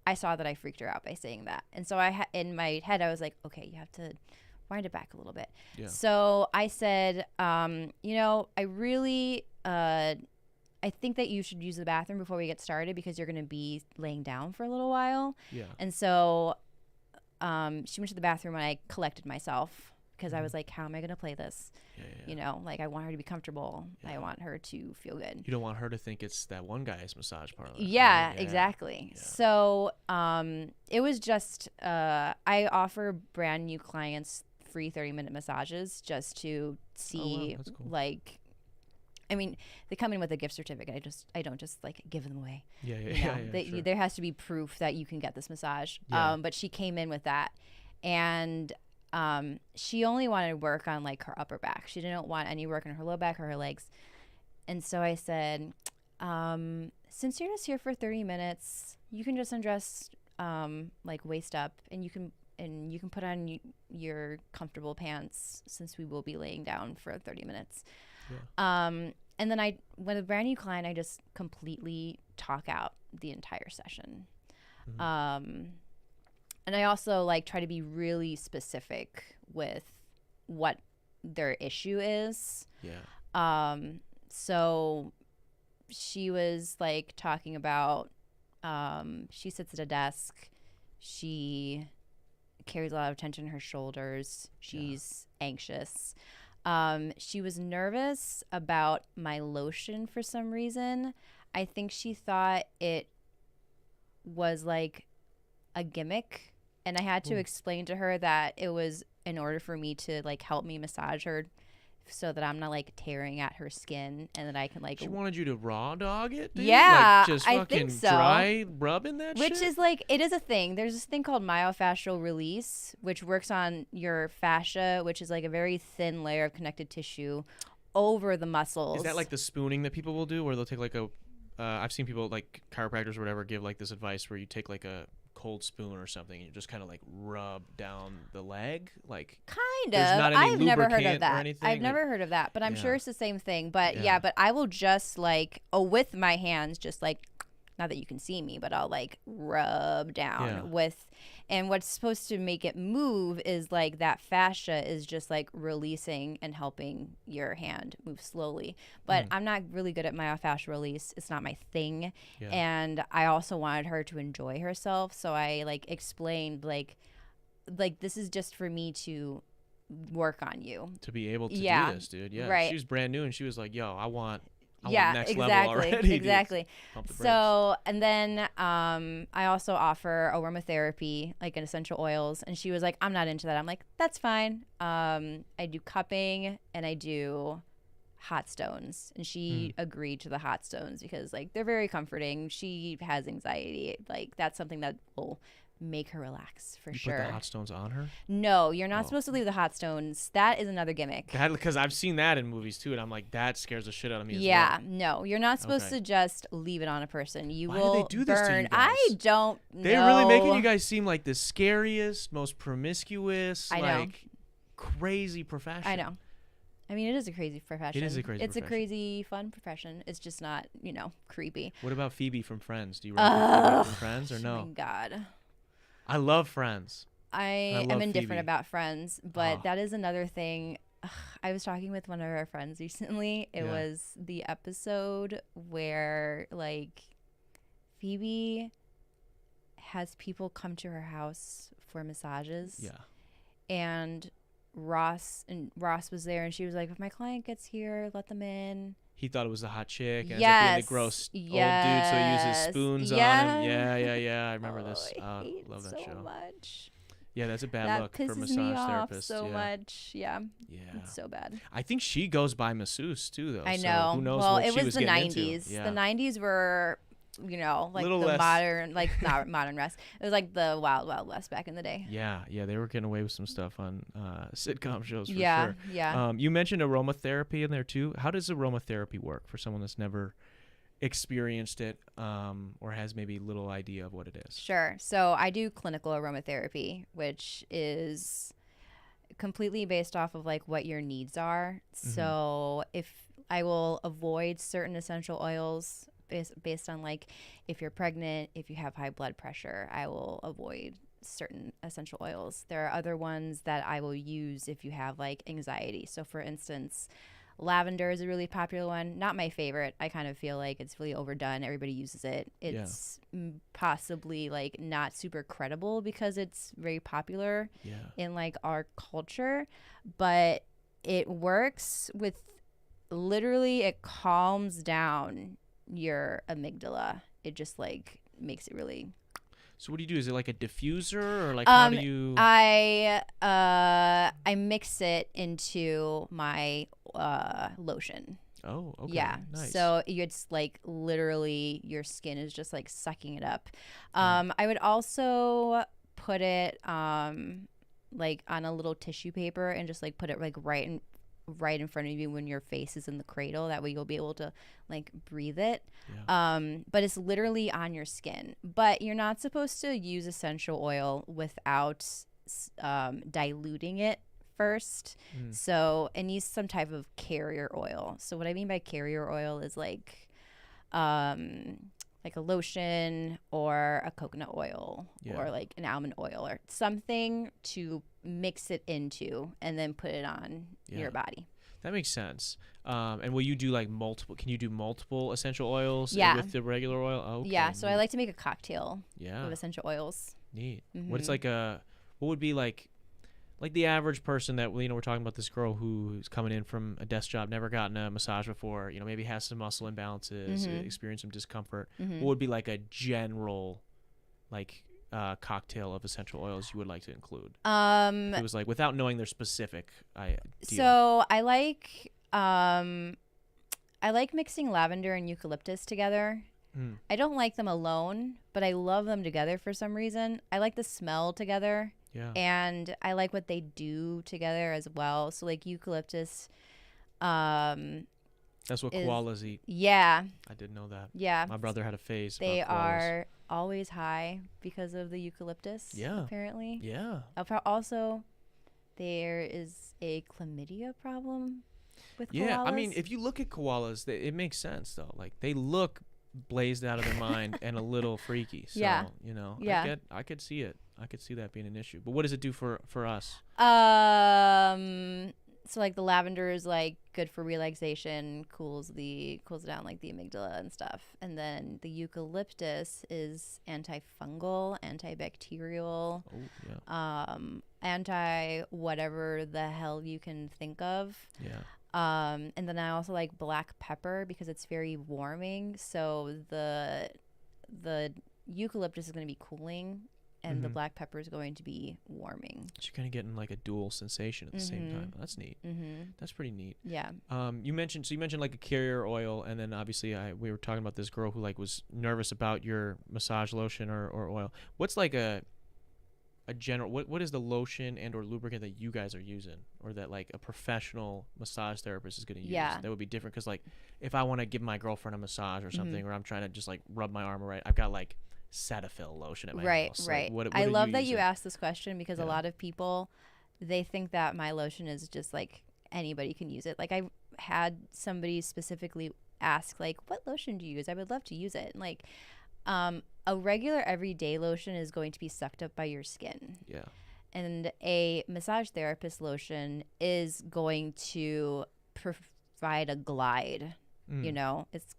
Speaker 2: I saw that I freaked her out by saying that. And so in my head, I was like, okay, you have to wind it back a little bit. Yeah. So I said, I really, I think that you should use the bathroom before we get started because you're going to be laying down for a little while. Yeah. And so she went to the bathroom and I collected myself because I was like, how am I going to play this? You know, like I want her to be comfortable. I want her to feel good.
Speaker 1: You don't want her to think it's that one guy's massage parlor.
Speaker 2: Yeah, right? Exactly. Yeah. So it was just, I offer brand new clients free 30-minute massages just to see that's cool. Like, I mean, they come in with a gift certificate. I don't just like give them away. Sure. There has to be proof that you can get this massage. Yeah. But she came in with that, and she only wanted work on like her upper back. She didn't want any work on her low back or her legs. And so I said, since you're just here for 30 minutes, you can just undress like waist up, and you can put on your comfortable pants since we will be laying down for 30 minutes. Yeah. And then with a brand new client, I just completely talk out the entire session. And I also like try to be really specific with what their issue is. Yeah. So she was like talking about, she sits at a desk. She carries a lot of tension in her shoulders. She's anxious. She was nervous about my lotion for some reason. I think she thought it was like a gimmick, and I had to explain to her that it was in order for me to like help me massage her so that I'm not like tearing at her skin, and that I can like.
Speaker 1: She wanted you to raw dog it, dude?
Speaker 2: Yeah,
Speaker 1: like, just
Speaker 2: I
Speaker 1: fucking
Speaker 2: think so.
Speaker 1: Dry rubbing that
Speaker 2: Which
Speaker 1: shit?
Speaker 2: is like, it is a thing. There's this thing called myofascial release, which works on your fascia, which is like a very thin layer of connective tissue over the muscles.
Speaker 1: Is that like the spooning that people will do, where they'll take like a? I've seen people like chiropractors or whatever give like this advice where you take like a cold spoon or something, and you just kind of like rub down the leg, like
Speaker 2: kind
Speaker 1: there's
Speaker 2: of.
Speaker 1: not any
Speaker 2: I've never heard of
Speaker 1: lubricant or
Speaker 2: that.
Speaker 1: anything,
Speaker 2: I've never heard of that, but I'm
Speaker 1: Yeah.
Speaker 2: sure it's the same thing. But
Speaker 1: Yeah.
Speaker 2: but I will just like with my hands, just like, not that you can see me, but I'll like rub down
Speaker 1: Yeah.
Speaker 2: with, and what's supposed to make it move is like that fascia is just like releasing and helping your hand move slowly. But I'm not really good at myofascial release. It's not my thing.
Speaker 1: Yeah.
Speaker 2: And I also wanted her to enjoy herself. So I like explained like this is just for me to work on you.
Speaker 1: To be able to do this, dude. Yeah.
Speaker 2: Right.
Speaker 1: She was brand new and she was like, yo, I want next
Speaker 2: exactly,
Speaker 1: level already.
Speaker 2: exactly.
Speaker 1: Pump the brakes.
Speaker 2: So, and then I also offer aromatherapy, like in essential oils. And she was like, I'm not into that. I'm like, that's fine. I do cupping and I do hot stones. And she agreed to the hot stones because like they're very comforting. She has anxiety. Like that's something that will make her relax for sure.
Speaker 1: Put the hot stones on her?
Speaker 2: No, you're not supposed to leave the hot stones. That is another gimmick.
Speaker 1: Because I've seen that in movies too, and I'm like, that scares the shit out of me.
Speaker 2: Yeah,
Speaker 1: as well.
Speaker 2: no, you're not supposed to just leave it on a person. You
Speaker 1: Why
Speaker 2: will
Speaker 1: do they do this to
Speaker 2: burn.
Speaker 1: you guys?
Speaker 2: I don't know.
Speaker 1: They're really making you guys seem like the scariest, most promiscuous, like crazy profession.
Speaker 2: I know. I mean, it is a crazy profession.
Speaker 1: It is a crazy
Speaker 2: It's
Speaker 1: profession.
Speaker 2: a crazy, fun profession. It's just not, creepy.
Speaker 1: What about Phoebe from Friends? Do you remember Phoebe from Friends or no?
Speaker 2: Oh my God.
Speaker 1: I love Friends.
Speaker 2: I
Speaker 1: love
Speaker 2: am indifferent
Speaker 1: Phoebe.
Speaker 2: about Friends, but that is another thing. I was talking with one of our friends recently. It was the episode where, like, Phoebe has people come to her house for massages.
Speaker 1: Yeah.
Speaker 2: And Ross was there, and she was like, if my client gets here, let them in.
Speaker 1: He thought it was the hot chick. And ends up being the gross old dude, so he uses spoons on him. Yeah. I remember this.
Speaker 2: I hate
Speaker 1: love that
Speaker 2: so
Speaker 1: show.
Speaker 2: much.
Speaker 1: Yeah, that's a bad
Speaker 2: That
Speaker 1: look for
Speaker 2: pisses
Speaker 1: massage
Speaker 2: me off
Speaker 1: therapists.
Speaker 2: so much. Yeah. It's so bad.
Speaker 1: I think she goes by masseuse too, though.
Speaker 2: I
Speaker 1: so
Speaker 2: know.
Speaker 1: who knows
Speaker 2: well,
Speaker 1: what
Speaker 2: it
Speaker 1: she
Speaker 2: was the
Speaker 1: getting
Speaker 2: 90s.
Speaker 1: into. Yeah.
Speaker 2: The 90s were, like
Speaker 1: Little
Speaker 2: the
Speaker 1: less.
Speaker 2: modern, like not modern West. It was like the Wild Wild West back in the day.
Speaker 1: Yeah, they were getting away with some stuff on sitcom shows for sure.
Speaker 2: Yeah.
Speaker 1: You mentioned aromatherapy in there too. How does aromatherapy work for someone that's never experienced it or has maybe little idea of what it is?
Speaker 2: Sure. So I do clinical aromatherapy, which is completely based off of like what your needs are. So if I will avoid certain essential oils based on like if you're pregnant, if you have high blood pressure, I will avoid certain essential oils. There are other ones that I will use if you have like anxiety. So for instance, lavender is a really popular one. Not my favorite. I kind of feel like it's really overdone. Everybody uses it. It's possibly like not super credible because it's very popular in like our culture, but it works with literally, it calms down your amygdala. It just like makes it really.
Speaker 1: So what do you do? Is it like a diffuser or like how do you?
Speaker 2: I mix it into my lotion.
Speaker 1: Oh, okay.
Speaker 2: Yeah.
Speaker 1: Nice.
Speaker 2: So it's like literally your skin is just like sucking it up. I would also put it like on a little tissue paper and just like put it like right in front of you when your face is in the cradle. That way you'll be able to like breathe it. But it's literally on your skin. But you're not supposed to use essential oil without diluting it first. So it needs some type of carrier oil. So what I mean by carrier oil is like a lotion or a coconut oil or like an almond oil or something to mix it into and then put it on your body.
Speaker 1: That makes sense. And will you do like multiple? Can you do multiple essential oils with the regular oil? Oh, okay.
Speaker 2: Yeah. So I like to make a cocktail
Speaker 1: of
Speaker 2: essential oils.
Speaker 1: Neat. What's like what would be like the average person that we're talking about this girl who's coming in from a desk job, never gotten a massage before, maybe has some muscle imbalances, experienced some discomfort. What would be like a general like cocktail of essential oils you would like to include? It was like without knowing their specific idea.
Speaker 2: So I like mixing lavender and eucalyptus together. I don't like them alone, but I love them together for some reason. I like the smell together.
Speaker 1: Yeah.
Speaker 2: And I like what they do together as well. So like eucalyptus.
Speaker 1: That's what koalas eat.
Speaker 2: Yeah.
Speaker 1: I didn't know that.
Speaker 2: Yeah.
Speaker 1: My brother had a phase.
Speaker 2: They
Speaker 1: about koalas.
Speaker 2: are always high because of the eucalyptus.
Speaker 1: Yeah.
Speaker 2: Apparently.
Speaker 1: Yeah.
Speaker 2: Also, there is a chlamydia problem with koalas.
Speaker 1: Yeah, I mean, if you look at koalas, it makes sense though. Like they look blazed out of their mind and a little freaky. So, you know, I could see it. I could see that being an issue. But what does it do for us?
Speaker 2: So like the lavender is like good for relaxation, cools down like the amygdala and stuff. And then the eucalyptus is antifungal, antibacterial, anti whatever the hell you can think of.
Speaker 1: Yeah.
Speaker 2: And then I also like black pepper because it's very warming. So the eucalyptus is going to be cooling, and the black pepper is going to be warming.
Speaker 1: So you're kind of getting like a dual sensation at the same time. That's neat. That's pretty neat.
Speaker 2: Yeah.
Speaker 1: You mentioned like a carrier oil, and then obviously we were talking about this girl who like was nervous about your massage lotion or oil. What's like a general what is the lotion and or lubricant that you guys are using, or that like a professional massage therapist is going to use? That would be different, because like if I want to give my girlfriend a massage or something, or I'm trying to just like rub my arm right, I've got like Cetaphil lotion at my house.
Speaker 2: Right.
Speaker 1: Like, what
Speaker 2: I love that you asked this question, because a lot of people, they think that my lotion is just like anybody can use it. Like I had somebody specifically ask like, what lotion do you use? I would love to use it. And like a regular everyday lotion is going to be sucked up by your skin. Yeah. And a massage therapist lotion is going to provide a glide. You know, it's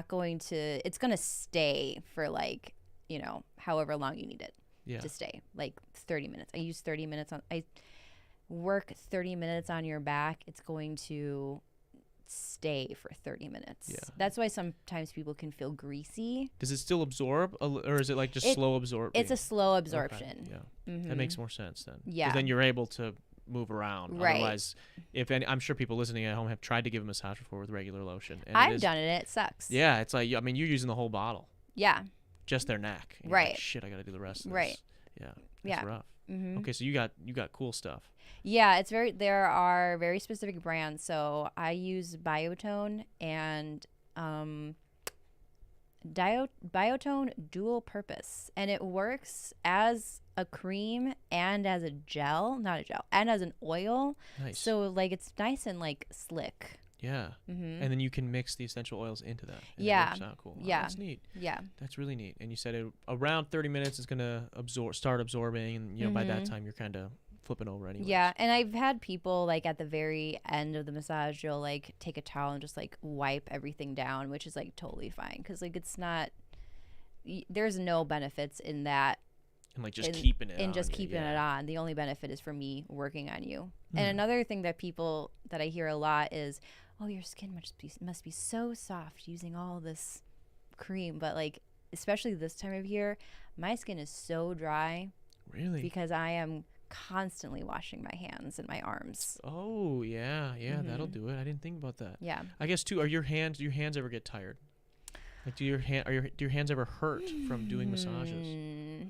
Speaker 2: going to stay for like, you know, however long you need it to stay, like 30 minutes. I work 30 minutes on your back. It's going to stay for 30 minutes. Yeah. That's why sometimes people can feel greasy.
Speaker 1: Does it still absorb, or is it like just slow absorption?
Speaker 2: It's a slow absorption.
Speaker 1: Okay. Yeah. That makes more sense then.
Speaker 2: Yeah.
Speaker 1: 'Cause then you're able to move around. Right. Otherwise, I'm sure people listening at home have tried to give a massage before with regular lotion. And
Speaker 2: I've done it. It sucks.
Speaker 1: Yeah. It's like, I mean, you're using the whole bottle.
Speaker 2: Yeah.
Speaker 1: Just their neck.
Speaker 2: Right.
Speaker 1: Like, shit, I got to do the rest of this.
Speaker 2: Right.
Speaker 1: Yeah. That's rough. Okay, so you got cool stuff.
Speaker 2: Yeah, there are very specific brands. So I use Biotone and Biotone Dual Purpose, and it works as a cream and as a gel, not a gel, and as an oil. Nice. So like it's nice and like slick.
Speaker 1: Yeah. And then you can mix the essential oils into that. And
Speaker 2: yeah.
Speaker 1: It works out cool.
Speaker 2: Yeah.
Speaker 1: That's neat.
Speaker 2: Yeah.
Speaker 1: That's really neat. And you said around 30 minutes is going to start absorbing. And, you know, by that time, you're kind of flipping over anyway.
Speaker 2: Yeah. And I've had people like at the very end of the massage, you'll like take a towel and just like wipe everything down, which is like totally fine. Because like it's not, there's no benefits in that.
Speaker 1: And like just keeping it on.
Speaker 2: And just keeping it on. The only benefit is for me working on you. And another thing that I hear a lot is, oh, your skin must be so soft using all this cream. But like, especially this time of year, my skin is so dry.
Speaker 1: Really?
Speaker 2: Because I am constantly washing my hands and my arms.
Speaker 1: Oh, yeah. That'll do it. I didn't think about that.
Speaker 2: Yeah.
Speaker 1: I guess too, do your hands ever get tired? Like do your hands ever hurt from doing massages?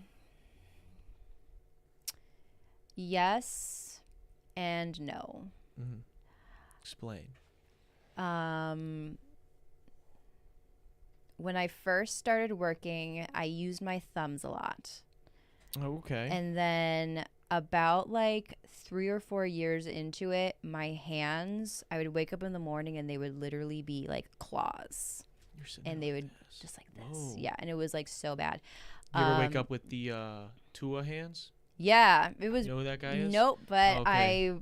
Speaker 2: Yes and no.
Speaker 1: Explain.
Speaker 2: When I first started working, I used my thumbs a lot.
Speaker 1: Oh, okay.
Speaker 2: And then about like 3 or 4 years into it, my hands, I would wake up in the morning and they would literally be like claws. And they would just like this. Whoa. Yeah. And it was like so bad.
Speaker 1: You ever wake up with the Tua hands?
Speaker 2: Yeah, it was.
Speaker 1: You know who that guy is?
Speaker 2: Nope, but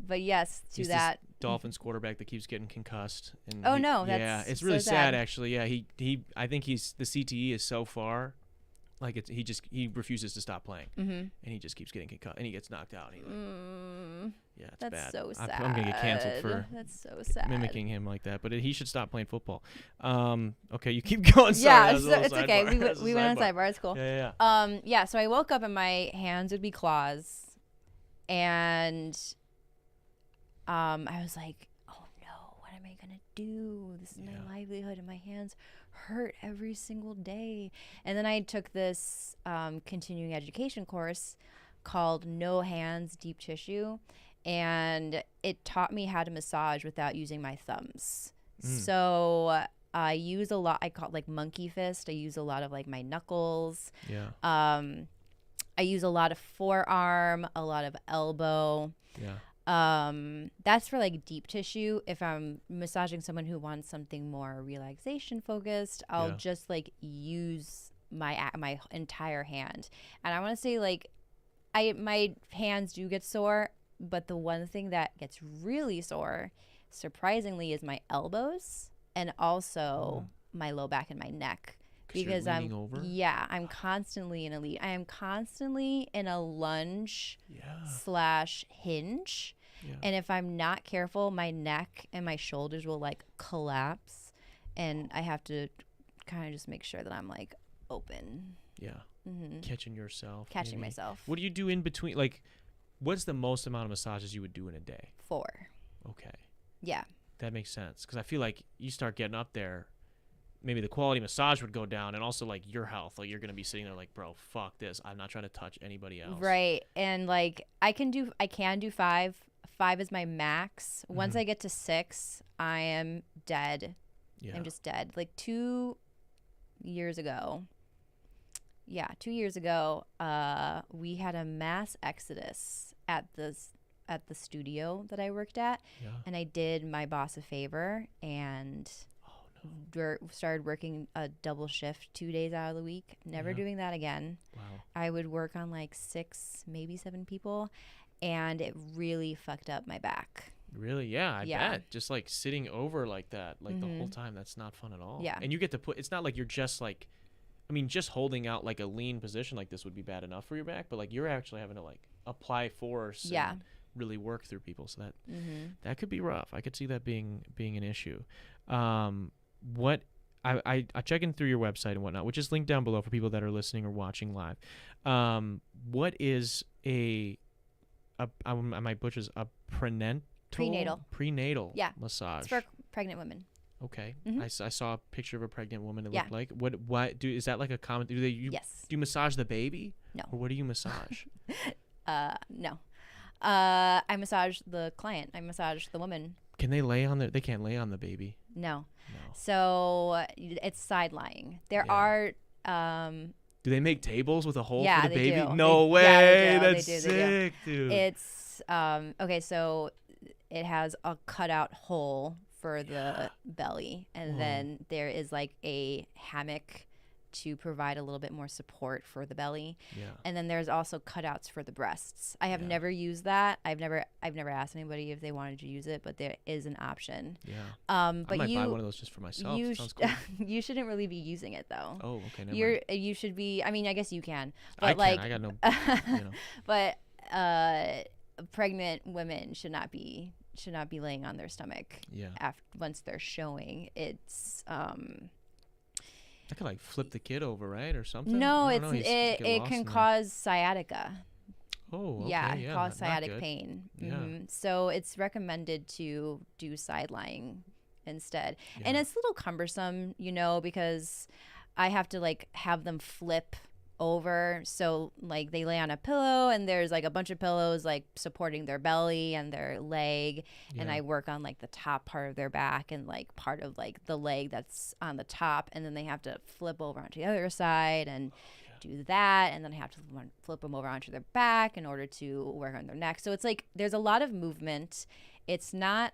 Speaker 2: but yes,
Speaker 1: he's
Speaker 2: that.
Speaker 1: This Dolphins quarterback that keeps getting concussed. And
Speaker 2: that's
Speaker 1: it's really
Speaker 2: so
Speaker 1: sad actually. Yeah, I think the CTE is so far, like he refuses to stop playing, and he just keeps getting concussed, and he gets knocked out. Yeah, it's
Speaker 2: that's
Speaker 1: bad.
Speaker 2: So sad.
Speaker 1: I'm gonna get canceled for mimicking him like that. But he should stop playing football. Okay, you keep going. Sorry,
Speaker 2: so it's okay. We went on sidebar. It's cool. Yeah. So I woke up and my hands would be claws, and I was like, oh no, what am I gonna do? This is my livelihood, and my hands hurt every single day. And then I took this continuing education course called No Hands Deep Tissue, and it taught me how to massage without using my thumbs. So I use a lot. I call it like monkey fist. I use a lot of like my knuckles.
Speaker 1: Yeah.
Speaker 2: I use a lot of forearm, a lot of elbow.
Speaker 1: Yeah.
Speaker 2: That's for like deep tissue. If I'm massaging someone who wants something more relaxation focused, I'll just like use my entire hand. And I want to say like my hands do get sore, but the one thing that gets really sore, surprisingly, is my elbows and also my low back and my neck. Because I'm constantly in a lead. I am constantly in a lunge / hinge. Yeah. And if I'm not careful, my neck and my shoulders will like collapse, and I have to kind of just make sure that I'm like open.
Speaker 1: Yeah. Mm-hmm. Catching
Speaker 2: myself.
Speaker 1: What do you do in between? Like, what's the most amount of massages you would do in a day?
Speaker 2: 4.
Speaker 1: Okay.
Speaker 2: Yeah.
Speaker 1: That makes sense. Because I feel like you start getting up there, maybe the quality massage would go down, and also like your health. Like you're gonna be sitting there like, bro, fuck this. I'm not trying to touch anybody else.
Speaker 2: Right. And like I can do 5. 5 is my max. Once I get to 6, I am dead. Yeah. I'm just dead. Like 2 years ago. Yeah, 2 years ago, we had a mass exodus at the studio that I worked at, and I did my boss a favor and started working a double shift 2 days out of the week. Never doing that again. Wow. I would work on like 6, maybe 7 people, and it really fucked up my back.
Speaker 1: Really? Yeah, I bet. Just like sitting over like that, like the whole time, that's not fun at all.
Speaker 2: Yeah.
Speaker 1: And you get to it's not like you're just like, I mean, just holding out like a lean position like this would be bad enough for your back, but like you're actually having to like apply force and really work through people. So that could be rough. I could see that being an issue. What I check in through your website and whatnot, which is linked down below for people that are listening or watching live. What is I might butcher this, a prenatal massage?
Speaker 2: It's for pregnant women.
Speaker 1: Okay. I saw a picture of a pregnant woman. It looked like what is that like a common? Do you massage the baby?
Speaker 2: No.
Speaker 1: Or what do you massage?
Speaker 2: No. I massage the client. I massage the woman.
Speaker 1: Can they lay on they can't lay on the baby?
Speaker 2: No. So it's side lying. There are.
Speaker 1: Do they make tables with a hole for the baby?
Speaker 2: Do.
Speaker 1: No way. That's sick, dude.
Speaker 2: It's okay. So it has a cutout hole for the belly, and then there is like a hammock to provide a little bit more support for the belly. Yeah. And then there's also cutouts for the breasts. I have never used that. I've never asked anybody if they wanted to use it, but there is an option. Yeah. But
Speaker 1: I might buy one of those just for myself. Sounds cool.
Speaker 2: You shouldn't really be using it though.
Speaker 1: Oh, okay. Never mind.
Speaker 2: You should be. I mean, I guess you can.
Speaker 1: But I got no.
Speaker 2: But pregnant women should not be laying on their stomach. Yeah. Once they're showing, it's
Speaker 1: I could like flip the kid over, right, or something.
Speaker 2: No, it can cause sciatica.
Speaker 1: Oh, okay.
Speaker 2: Yeah, it cause sciatic pain. Yeah. So it's recommended to do side lying instead, and it's a little cumbersome, because I have to like have them flip over, so like they lay on a pillow and there's like a bunch of pillows like supporting their belly and their leg, and I work on like the top part of their back and like part of like the leg that's on the top, and then they have to flip over onto the other side and do that, and then I have to flip them over onto their back in order to work on their neck. So it's like there's a lot of movement. It's not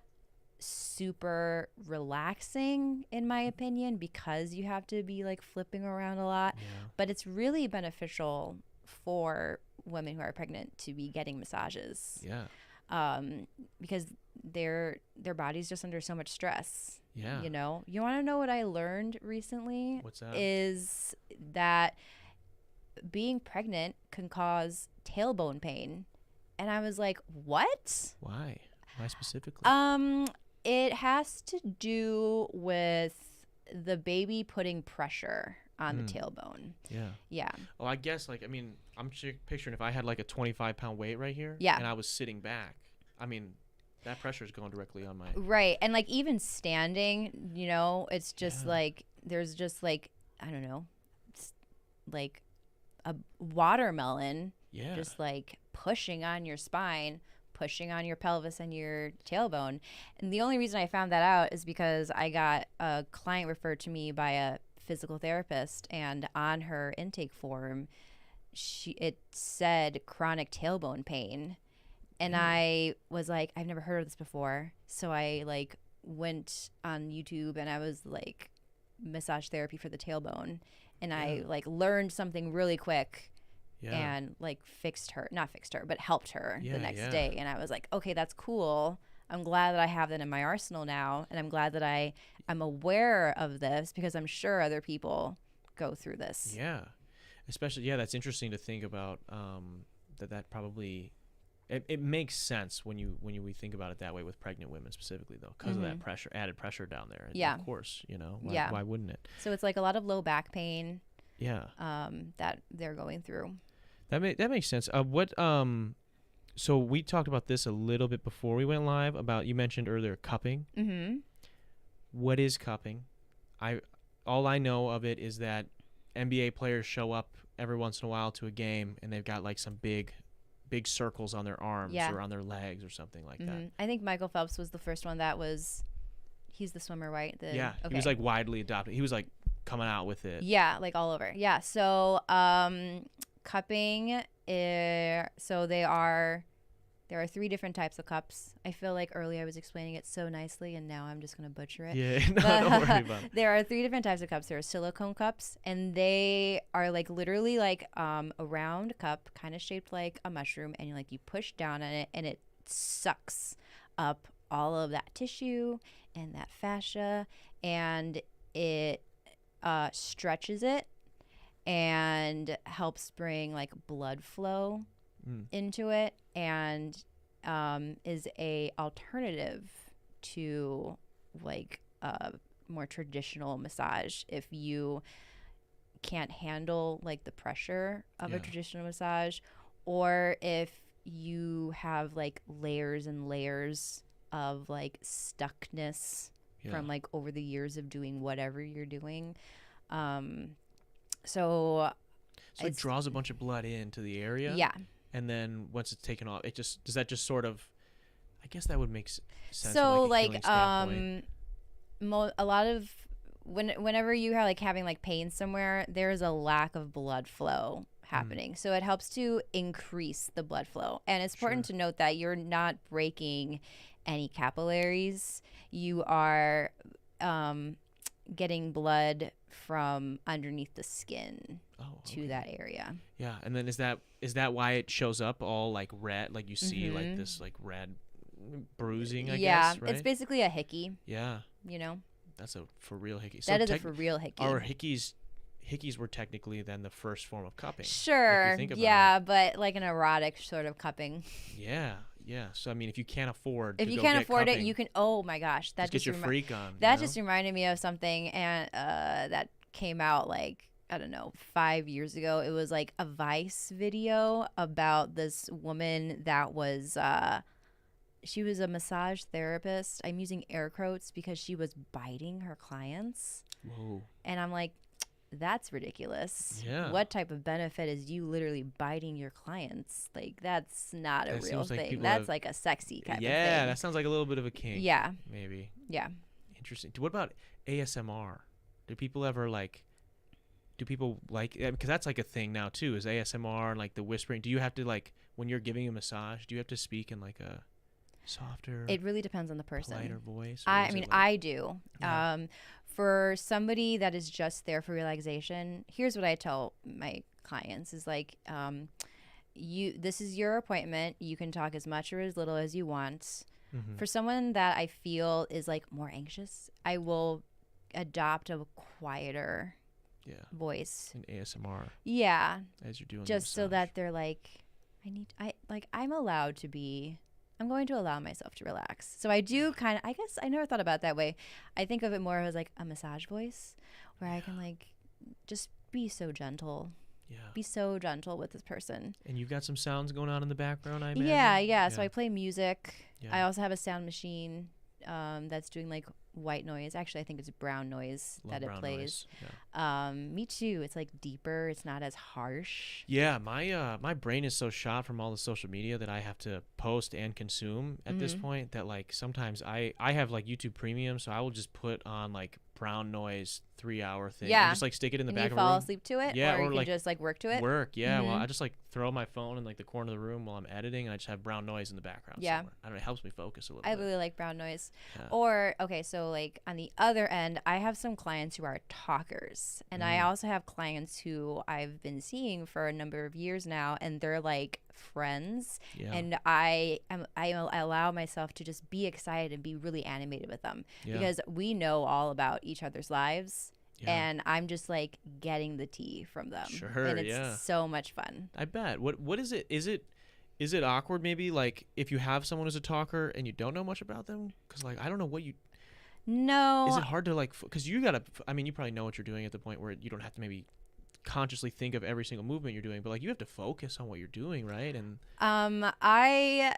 Speaker 2: super relaxing in my opinion because you have to be like flipping around a lot, but it's really beneficial for women who are pregnant to be getting massages, because their body's just under so much stress. You want to know what I learned recently?
Speaker 1: What's that? Is
Speaker 2: that being pregnant can cause tailbone pain, and I was like, what?
Speaker 1: Why specifically?
Speaker 2: It has to do with the baby putting pressure on the tailbone. Yeah.
Speaker 1: Well, I guess like, I mean, I'm picturing if I had like a 25-pound weight right here and I was sitting back, I mean, that pressure is going directly on my...
Speaker 2: Right. And like even standing, it's just like, there's just like, I don't know, like a watermelon just like pushing on your spine, pushing on your pelvis and your tailbone. And the only reason I found that out is because I got a client referred to me by a physical therapist, and on her intake form, it said chronic tailbone pain. And I was like, I've never heard of this before. So I like went on YouTube and I was like, massage therapy for the tailbone. And I like learned something really quick and like not fixed her, but helped her the next day. And I was like, okay, that's cool. I'm glad that I have that in my arsenal now. And I'm glad that I'm aware of this because I'm sure other people go through this.
Speaker 1: Yeah. Especially, that's interesting to think about that probably... It makes sense when we think about it that way with pregnant women specifically, though, because of that added pressure down there.
Speaker 2: Yeah.
Speaker 1: Of course, why wouldn't it?
Speaker 2: So it's like a lot of low back pain.
Speaker 1: Yeah.
Speaker 2: That they're going through.
Speaker 1: That makes sense. So we talked about this a little bit before we went live about, you mentioned earlier, cupping. Mm-hmm. What is cupping? All I know of it is that NBA players show up every once in a while to a game and they've got like some big circles on their arms or on their legs or something like that.
Speaker 2: I think Michael Phelps was the first one he's the swimmer, right? He
Speaker 1: was like widely adopted. He was like coming out with it.
Speaker 2: Yeah, like all over. Yeah, so cupping, there are 3 different types of cups. I feel like earlier I was explaining it so nicely, and now I'm just going to butcher it.
Speaker 1: Yeah, don't worry about it.
Speaker 2: There are 3 different types of cups. There are silicone cups, and they are like literally like a round cup, kind of shaped like a mushroom, and you push down on it, and it sucks up all of that tissue and that fascia, and it stretches it and helps bring like blood flow into it, and is a alternative to like more traditional massage if you can't handle like the pressure of a traditional massage, or if you have like layers and layers of like stuckness from like over the years of doing whatever you're doing. So
Speaker 1: it draws a bunch of blood into the area.
Speaker 2: Yeah.
Speaker 1: And then once it's taken off, does that just sort of, I guess that would make sense.
Speaker 2: So like a lot of whenever you are like having like pain somewhere, there's a lack of blood flow happening. So it helps to increase the blood flow. And it's important to note that you're not breaking any capillaries. You are getting blood from underneath the skin to that area.
Speaker 1: Yeah, and then is that why it shows up all like red, like you see like this like red bruising, I guess, right?
Speaker 2: It's basically a hickey.
Speaker 1: Yeah.
Speaker 2: That's
Speaker 1: a for real hickey.
Speaker 2: That is a for real hickey.
Speaker 1: Our hickeys were technically then the first form of cupping.
Speaker 2: Sure. But like an erotic sort of cupping.
Speaker 1: Yeah. Yeah. So I mean, if you can't afford
Speaker 2: it, you can. Oh my gosh, that
Speaker 1: just get your freak on.
Speaker 2: That just reminded me of something, and that came out like, I don't know, 5 years ago. It was like a Vice video about this woman that was she was a massage therapist. I'm using air quotes because she was biting her clients. Whoa. And I'm like, that's ridiculous. Yeah. What type of benefit is you literally biting your clients? Like, that's not a real thing. That's like a sexy kind of thing.
Speaker 1: Yeah, that sounds like a little bit of a kink.
Speaker 2: Yeah.
Speaker 1: Maybe.
Speaker 2: Yeah.
Speaker 1: Interesting. What about ASMR? Do people like, because that's like a thing now too, is ASMR and like the whispering. Do you have to like, when you're giving a massage, do you have to speak in like a softer,
Speaker 2: it really depends on the person,
Speaker 1: lighter voice?
Speaker 2: I mean, I do. Yeah. For somebody that is just there for relaxation, here's what I tell my clients is like, this is your appointment. You can talk as much or as little as you want. Mm-hmm. For someone that I feel is like more anxious, I will adopt a quieter voice.
Speaker 1: An ASMR.
Speaker 2: Yeah.
Speaker 1: As you're doing
Speaker 2: just so that they're like, I'm going to allow myself to relax. So I do kind of, I guess I never thought about it that way. I think of it more as like a massage voice where I can like just be so gentle. Yeah. Be so gentle with this person.
Speaker 1: And you've got some sounds going on in the background, I imagine?
Speaker 2: Yeah. So I play music. Yeah. I also have a sound machine that's doing like white noise. Actually, I think it's brown noise that it plays.
Speaker 1: Yeah.
Speaker 2: Me too. It's like deeper. It's not as harsh.
Speaker 1: Yeah, my brain is so shot from all the social media that I have to post and consume at this point that like sometimes I have like YouTube Premium, so I will just put on like brown noise 3-hour thing.
Speaker 2: Yeah.
Speaker 1: And just like stick it in the back
Speaker 2: you
Speaker 1: of the room.
Speaker 2: fall asleep to it?
Speaker 1: Yeah,
Speaker 2: or you can
Speaker 1: like
Speaker 2: just like work to it?
Speaker 1: Yeah. Well, I just like throw my phone in like the corner of the room while I'm editing, and I just have brown noise in the background.
Speaker 2: Yeah.
Speaker 1: Somewhere. I don't know, it helps me focus a little
Speaker 2: I
Speaker 1: bit.
Speaker 2: really like brown noise.
Speaker 1: Yeah.
Speaker 2: Or, okay, so like on the other end, I have some clients who are talkers. And I also have clients who I've been seeing for a number of years now, and they're like friends.
Speaker 1: Yeah.
Speaker 2: And I allow myself to just be excited and be really animated with them because we know all about each other's lives. Yeah. And I'm just like getting the tea from them.
Speaker 1: Sure,
Speaker 2: and it's so much fun.
Speaker 1: I bet. What is it? Is it awkward maybe like if you have someone who's a talker and you don't know much about them? Because like I don't know what you.
Speaker 2: No.
Speaker 1: Is it hard to like? Because you gotta. I mean, you probably know what you're doing at the point where you don't have to maybe consciously think of every single movement you're doing, but like you have to focus on what you're doing, right? And
Speaker 2: I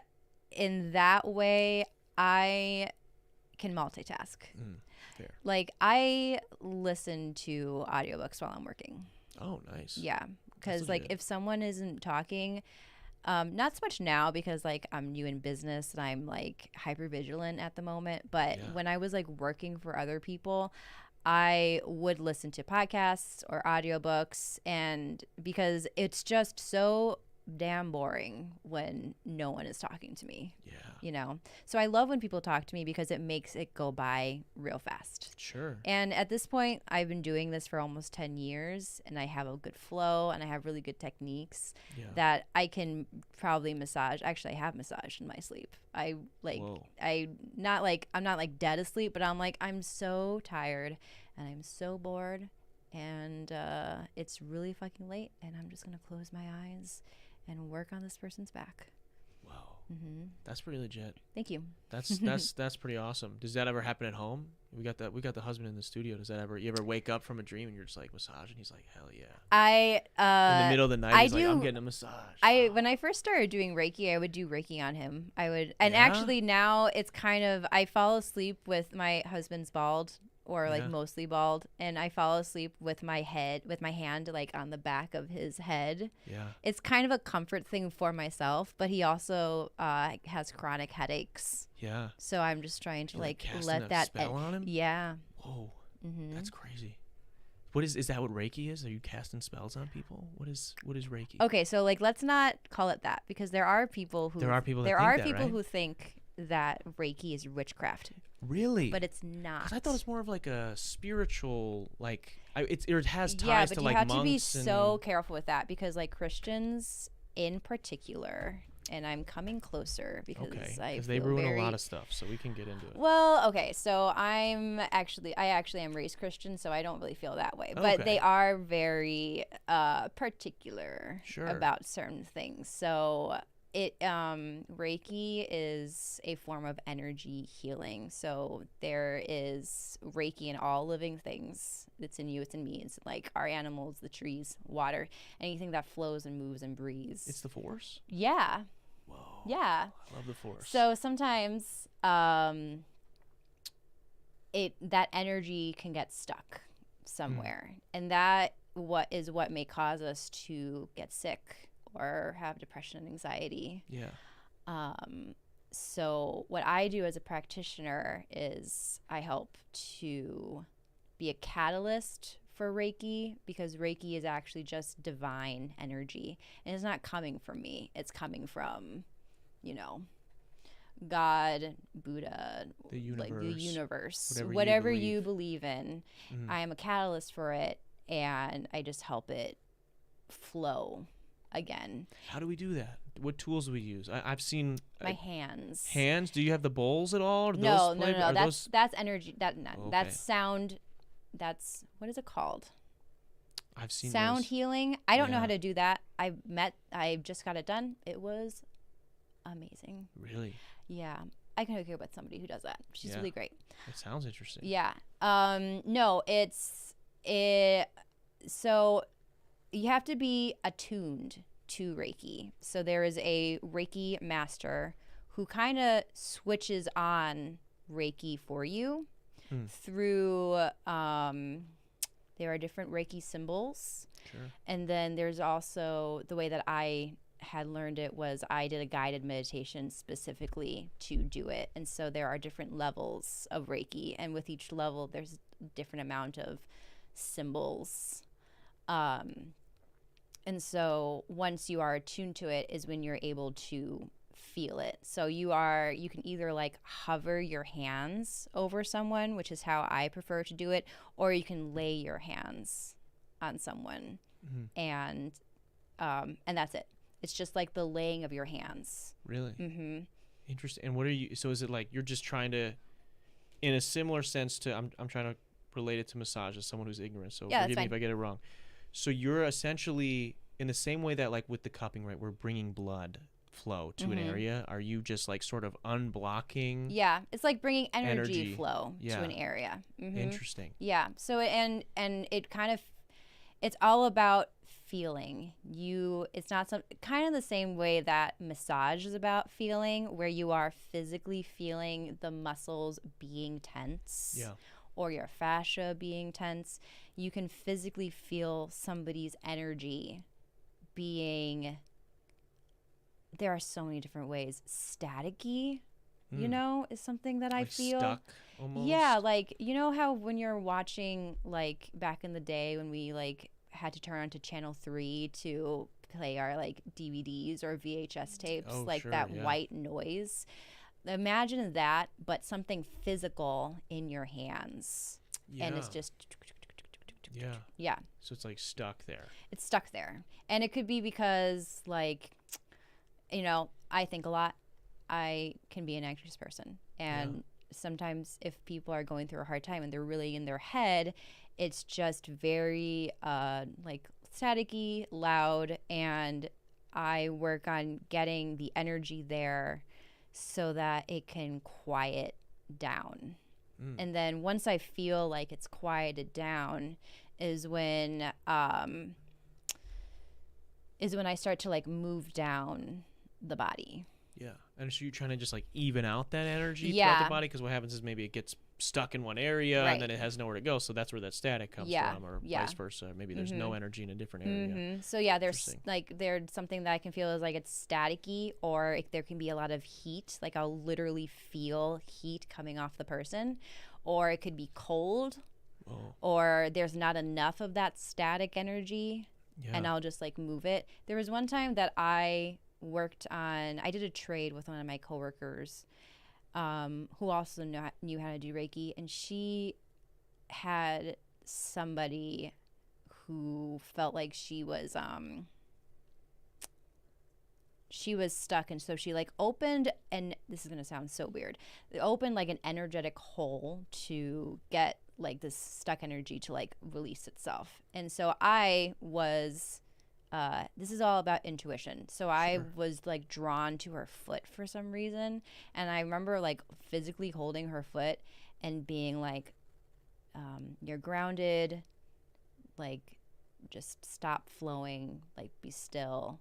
Speaker 2: in that way I can multitask.
Speaker 1: Fair.
Speaker 2: Like I listen to audiobooks while I'm working.
Speaker 1: Oh, nice.
Speaker 2: Yeah, because like if someone isn't talking, not so much now because like I'm new in business and I'm like hyper vigilant at the moment. But when I was like working for other people, I would listen to podcasts or audiobooks, and because it's just so damn boring when no one is talking to me.
Speaker 1: Yeah.
Speaker 2: You know? So I love when people talk to me because it makes it go by real fast.
Speaker 1: Sure.
Speaker 2: And at this point, I've been doing this for almost 10 years and I have a good flow and I have really good techniques that I can probably massage. Actually, I have massaged in my sleep. I'm not like dead asleep, but I'm so tired and I'm so bored and it's really fucking late and I'm just going to close my eyes and work on this person's back.
Speaker 1: Wow. That's pretty legit.
Speaker 2: Thank you.
Speaker 1: That's pretty awesome. Does that ever happen at home? We got the husband in the studio. Does that ever you ever wake up from a dream and you're just like massaging? He's like, hell yeah. In the middle of the night, he's like, I'm getting a massage.
Speaker 2: When I first started doing Reiki, I would do Reiki on him. Actually now it's kind of I fall asleep with my husband's bald or like mostly bald, and I fall asleep with my hand like on the back of his head. Yeah. It's kind of a comfort thing for myself, but he also has chronic headaches.
Speaker 1: Yeah.
Speaker 2: So I'm just trying to like
Speaker 1: let that spell on him?
Speaker 2: Yeah.
Speaker 1: Whoa. That's crazy. What is that what Reiki is? Are you casting spells on people? What is Reiki?
Speaker 2: Okay, so like let's not call it that because there are people who who think that Reiki is witchcraft.
Speaker 1: Really?
Speaker 2: But it's not.
Speaker 1: 'Cause I thought it's more of like a spiritual, like it has ties to like monks.
Speaker 2: Yeah, but you have to be so careful with that because like Christians in particular, and I'm coming closer because
Speaker 1: they ruin a lot of stuff, so we can get into it.
Speaker 2: Well, okay, so I actually am raised Christian, so I don't really feel that way. But they are very particular about certain things. So Reiki is a form of energy healing. So there is Reiki in all living things. It's in you, it's in me. It's like our animals, the trees, water, anything that flows and moves and breathes.
Speaker 1: It's the force?
Speaker 2: Yeah.
Speaker 1: Whoa.
Speaker 2: Yeah.
Speaker 1: I love the force.
Speaker 2: So sometimes that energy can get stuck somewhere. And that what may cause us to get sick or have depression and anxiety.
Speaker 1: Yeah.
Speaker 2: So what I do as a practitioner is I help to be a catalyst for Reiki because Reiki is actually just divine energy. And it's not coming from me. It's coming from, God, Buddha,
Speaker 1: the universe,
Speaker 2: whatever you believe in. I am a catalyst for it and I just help it flow again.
Speaker 1: How do we do that? What tools do we use? I've seen
Speaker 2: my hands.
Speaker 1: Hands? Do you have the bowls at all? Or
Speaker 2: no. That's energy. That's sound. That's what is it called?
Speaker 1: I've seen
Speaker 2: sound healing. I don't know how to do that. I just got it done. It was amazing.
Speaker 1: Really?
Speaker 2: Yeah. I can hook you up with somebody who does that. She's really great.
Speaker 1: It sounds interesting.
Speaker 2: Yeah. No, so you have to be attuned to Reiki. So there is a Reiki master who kind of switches on Reiki for you through there are different Reiki symbols.
Speaker 1: Sure.
Speaker 2: And then there's also the way that I had learned it was I did a guided meditation specifically to do it. And so there are different levels of Reiki, and with each level there's a different amount of symbols. And so once you are attuned to it is when you're able to feel it. So you can either like hover your hands over someone, which is how I prefer to do it, or you can lay your hands on someone and that's it. It's just like the laying of your hands.
Speaker 1: Really? Mm-hmm. Interesting. And so is it like you're just trying to, in a similar sense to, I'm trying to relate it to massage as someone who's ignorant, so forgive me if I get it wrong. So you're essentially, in the same way that like with the cupping, right, we're bringing blood flow to an area, are you just like sort of unblocking?
Speaker 2: Yeah, it's like bringing energy flow to an area.
Speaker 1: Interesting.
Speaker 2: Yeah. So and it kind of, it's all about feeling. It's not kind of the same way that massage is about feeling, where you are physically feeling the muscles being tense.
Speaker 1: Yeah.
Speaker 2: Or your fascia being tense. You can physically feel somebody's energy being, there are so many different ways. Staticky, is something that I feel.
Speaker 1: Stuck almost.
Speaker 2: Yeah, like, you know how when you're watching, like, back in the day when we, like, had to turn on to channel 3 to play our, like, DVDs or VHS tapes, that white noise. Imagine that, but something physical in your hands. Yeah. And it's just...
Speaker 1: Yeah.
Speaker 2: Yeah.
Speaker 1: So it's like stuck there.
Speaker 2: It's stuck there. And it could be because, like, I think a lot. I can be an anxious person. And sometimes if people are going through a hard time and they're really in their head, it's just very, like, staticky, loud. And I work on getting the energy there so that it can quiet down. And then once I feel like it's quieted down is when I start to like move down the body.
Speaker 1: Yeah. And so you're trying to just like even out that energy throughout the body, because what happens is maybe it gets stuck in one area and then it has nowhere to go, so that's where that static comes from, or vice versa. Maybe there's no energy in a different area.
Speaker 2: So there's something that I can feel is like it's staticky, or there can be a lot of heat, like I'll literally feel heat coming off the person, or it could be cold, or there's not enough of that static energy, and I'll just like move it. There was one time that I did a trade with one of my coworkers who also knew how to do Reiki, and she had somebody who felt like she was stuck, and so she like opened, and this is gonna sound so weird, it opened like an energetic hole to get like this stuck energy to like release itself. And so I was this is all about intuition. So I was like drawn to her foot for some reason. And I remember like physically holding her foot and being like, you're grounded, like just stop flowing, like be still.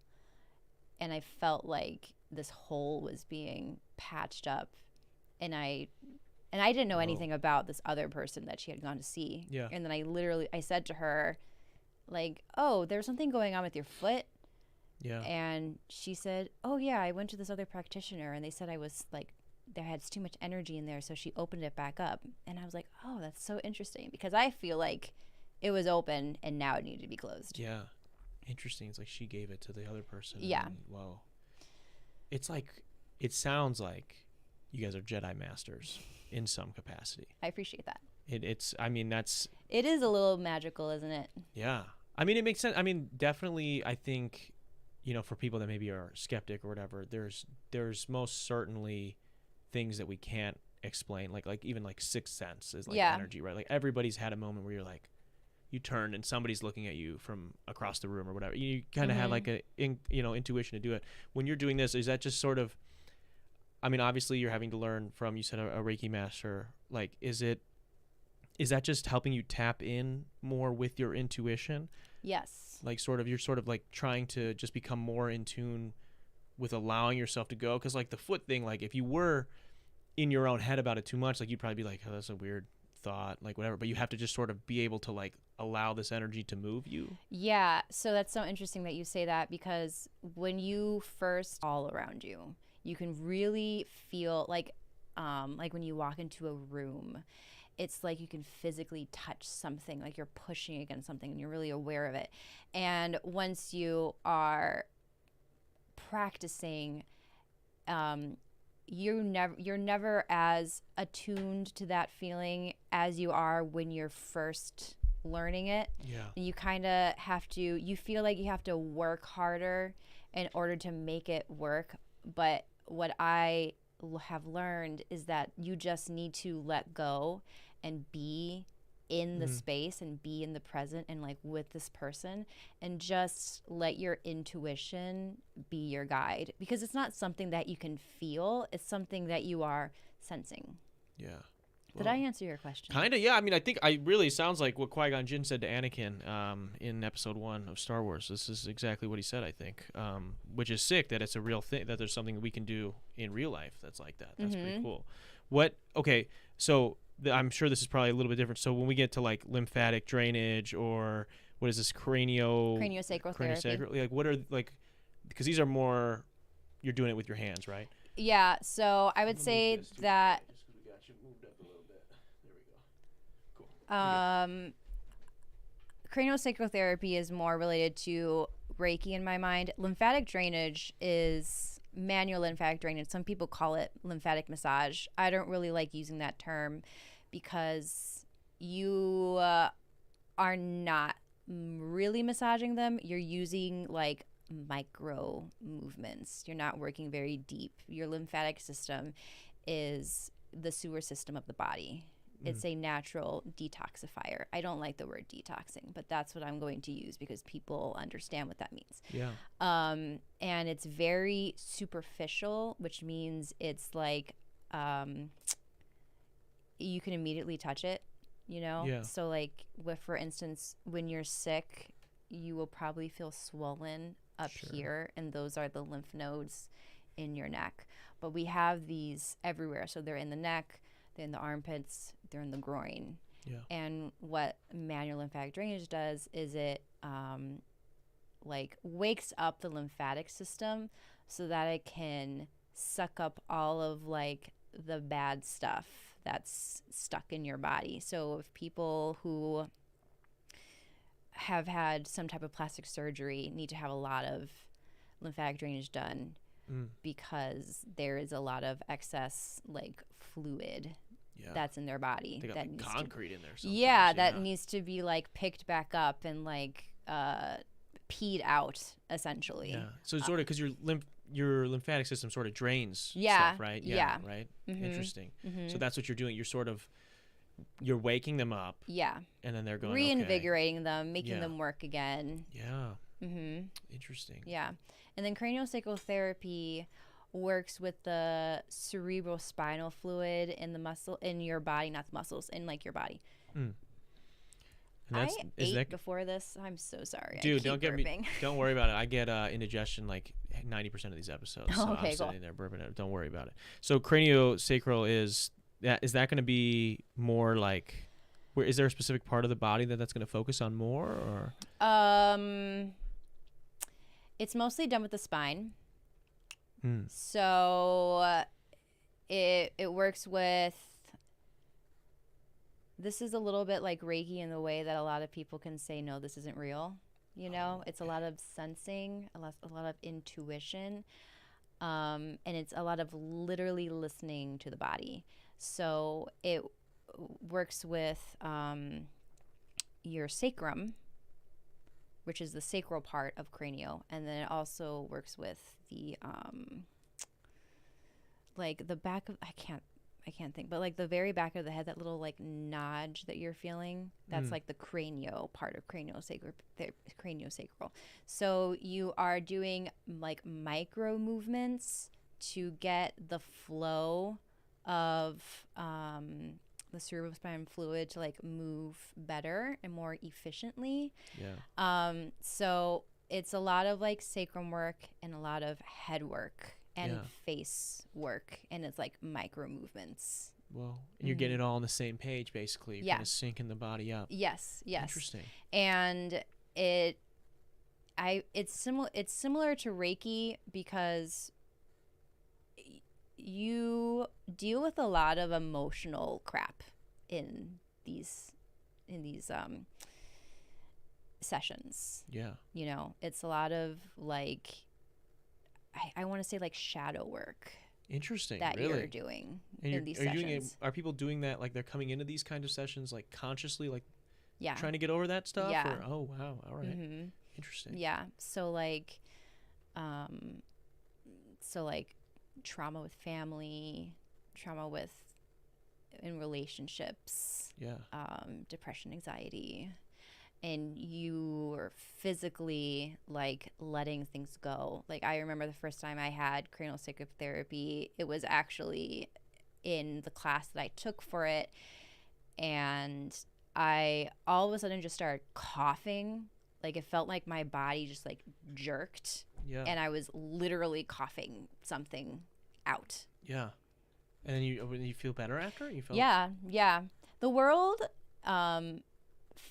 Speaker 2: And I felt like this hole was being patched up. And I didn't know anything about this other person that she had gone to see. Yeah. And then I said to her, like, oh, there's something going on with your foot. Yeah. And she said, oh yeah, I went to this other practitioner and they said I was like, there had too much energy in there, so she opened it back up. And I was like, oh, that's so interesting, because I feel like it was open and now it needed to be closed.
Speaker 1: Yeah. Interesting. It's like she gave it to the other person.
Speaker 2: Yeah.
Speaker 1: Wow. It's like, it sounds like you guys are Jedi masters in some capacity.
Speaker 2: I appreciate that.
Speaker 1: It is
Speaker 2: a little magical, isn't it?
Speaker 1: Yeah. I mean, it makes sense. I mean, definitely, I think, for people that maybe are skeptic or whatever, there's most certainly things that we can't explain, like even like sixth sense is like energy, right? Like everybody's had a moment where you're like, you turned and somebody's looking at you from across the room or whatever. You kind of had like intuition to do it. When you're doing this, is that just sort of, I mean, obviously you're having to learn from, you said a Reiki master, like, is that just helping you tap in more with your intuition?
Speaker 2: Yes.
Speaker 1: Like you're sort of like trying to just become more in tune with allowing yourself to go. Cause like the foot thing, like if you were in your own head about it too much. Like you'd probably be like, oh, that's a weird thought, like whatever, but you have to just sort of be able to like allow this energy to move you.
Speaker 2: Yeah, so that's so interesting that you say that, because when you first all around you, you can really feel like when you walk into a room, it's like you can physically touch something, like you're pushing against something and you're really aware of it. And once you are practicing, you're never as attuned to that feeling as you are when you're first learning it.
Speaker 1: Yeah.
Speaker 2: And you kind of you feel like you have to work harder in order to make it work. But what I have learned is that you just need to let go and be in the space and be in the present and like with this person, and just let your intuition be your guide, because it's not something that you can feel, it's something that you are sensing.
Speaker 1: Yeah.
Speaker 2: Did I answer your question?
Speaker 1: Kind of, yeah. I mean, I think really sounds like what Qui-Gon Jinn said to Anakin in Episode 1 of Star Wars. This is exactly what he said, I think, which is sick, that it's a real thing, that there's something that we can do in real life that's like that. That's pretty cool. Okay, so I'm sure this is probably a little bit different. So when we get to like lymphatic drainage, or what is this,
Speaker 2: craniosacral therapy?
Speaker 1: Like what are, like, because these are more, you're doing it with your hands, right?
Speaker 2: Yeah, so I would say that craniosacral therapy is more related to Reiki in my mind. Lymphatic drainage is manual lymphatic drainage. Some people call it lymphatic massage. I don't really like using that term, because you are not really massaging them. You're using like micro movements. You're not working very deep. Your lymphatic system is the sewer system of the body. It's a natural detoxifier. I don't like the word detoxing, but that's what I'm going to use because people understand what that means.
Speaker 1: Yeah.
Speaker 2: And it's very superficial, which means it's like you can immediately touch it, you know?
Speaker 1: Yeah.
Speaker 2: So like, for instance, when you're sick, you will probably feel swollen up here, and those are the lymph nodes in your neck. But we have these everywhere. So they're in the neck, they're in the armpits, they're in the groin.
Speaker 1: Yeah.
Speaker 2: And what manual lymphatic drainage does is it like wakes up the lymphatic system so that it can suck up all of like the bad stuff that's stuck in your body. So if people who have had some type of plastic surgery need to have a lot of lymphatic drainage done, because there is a lot of excess like fluid that's in their body.
Speaker 1: They got
Speaker 2: that
Speaker 1: like concrete in there.
Speaker 2: Yeah, that needs to be like picked back up and like peed out, essentially.
Speaker 1: Yeah. So it's sort of because your lymphatic system sort of drains stuff, right?
Speaker 2: Yeah.
Speaker 1: Right? Interesting. So that's what you're doing. You're waking them up.
Speaker 2: Yeah.
Speaker 1: And then they're going,
Speaker 2: reinvigorating them, making them work again.
Speaker 1: Yeah. Interesting.
Speaker 2: Yeah. And then craniosacral therapy works with the cerebrospinal fluid in the muscle in your body, not the muscles, in like your body. I ate before this. I'm so sorry.
Speaker 1: Dude, don't worry about it. I get indigestion like 90% of these episodes. So I'm sitting there burping it. Don't worry about it. So craniosacral is that going to be more like, is there a specific part of the body that's going to focus on more, or?
Speaker 2: It's mostly done with the spine. So it works with, this is a little bit like Reiki in the way that a lot of people can say, no, this isn't real. You know, it's a lot of sensing, a lot of intuition, and it's a lot of literally listening to the body. So it works with your sacrum, which is the sacral part of cranial, and then it also works with the like the back of, I can't think, but like the very back of the head, that little like nodge that you're feeling, that's like the cranio part of craniosacral. So you are doing like micro movements to get the flow of the cerebrospinal fluid to like move better and more efficiently.
Speaker 1: Yeah.
Speaker 2: So it's a lot of like sacrum work and a lot of head work and face work, and it's like micro movements.
Speaker 1: Well, and you're getting it all on the same page, basically. You're kind of syncing the body up.
Speaker 2: Yes.
Speaker 1: Interesting.
Speaker 2: And it's similar to Reiki because you deal with a lot of emotional crap in these sessions.
Speaker 1: Yeah.
Speaker 2: You know, it's a lot of like, I want to say like shadow work.
Speaker 1: Interesting.
Speaker 2: That
Speaker 1: really?
Speaker 2: You're doing in these sessions.
Speaker 1: Are people doing that, like they're coming into these kind of sessions like consciously, like trying to get over that stuff?
Speaker 2: Yeah.
Speaker 1: Or, oh wow, all right.
Speaker 2: Mm-hmm.
Speaker 1: Interesting.
Speaker 2: Yeah. So like trauma with family, trauma in relationships.
Speaker 1: Yeah.
Speaker 2: Depression, anxiety. And you are physically like letting things go. Like I remember the first time I had cranial sacral therapy, it was actually in the class that I took for it, and I all of a sudden just started coughing. Like it felt like my body just like jerked, and I was literally coughing something out.
Speaker 1: Yeah. And then you feel better after?
Speaker 2: Yeah. The world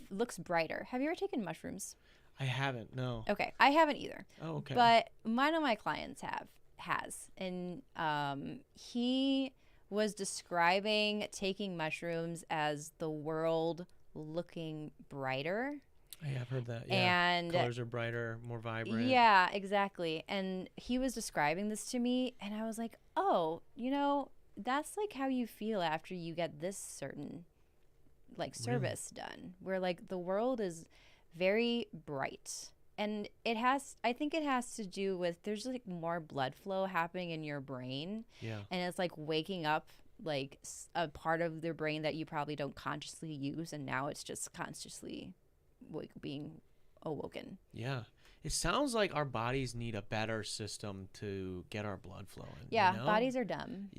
Speaker 2: looks brighter. Have you ever taken mushrooms?
Speaker 1: I haven't, no.
Speaker 2: Okay, I haven't either.
Speaker 1: Oh, okay.
Speaker 2: But one of my clients has, and he was describing taking mushrooms as the world looking brighter.
Speaker 1: I have heard that. Yeah.
Speaker 2: And
Speaker 1: colors are brighter, more vibrant.
Speaker 2: Yeah, exactly. And he was describing this to me, and I was like, oh, that's like how you feel after you get this certain like service done, where like the world is very bright, and I think it has to do with there's like more blood flow happening in your brain, and it's like waking up like a part of the brain that you probably don't consciously use, and now it's just consciously being awoken.
Speaker 1: It sounds like our bodies need a better system to get our blood flowing.
Speaker 2: Bodies are dumb.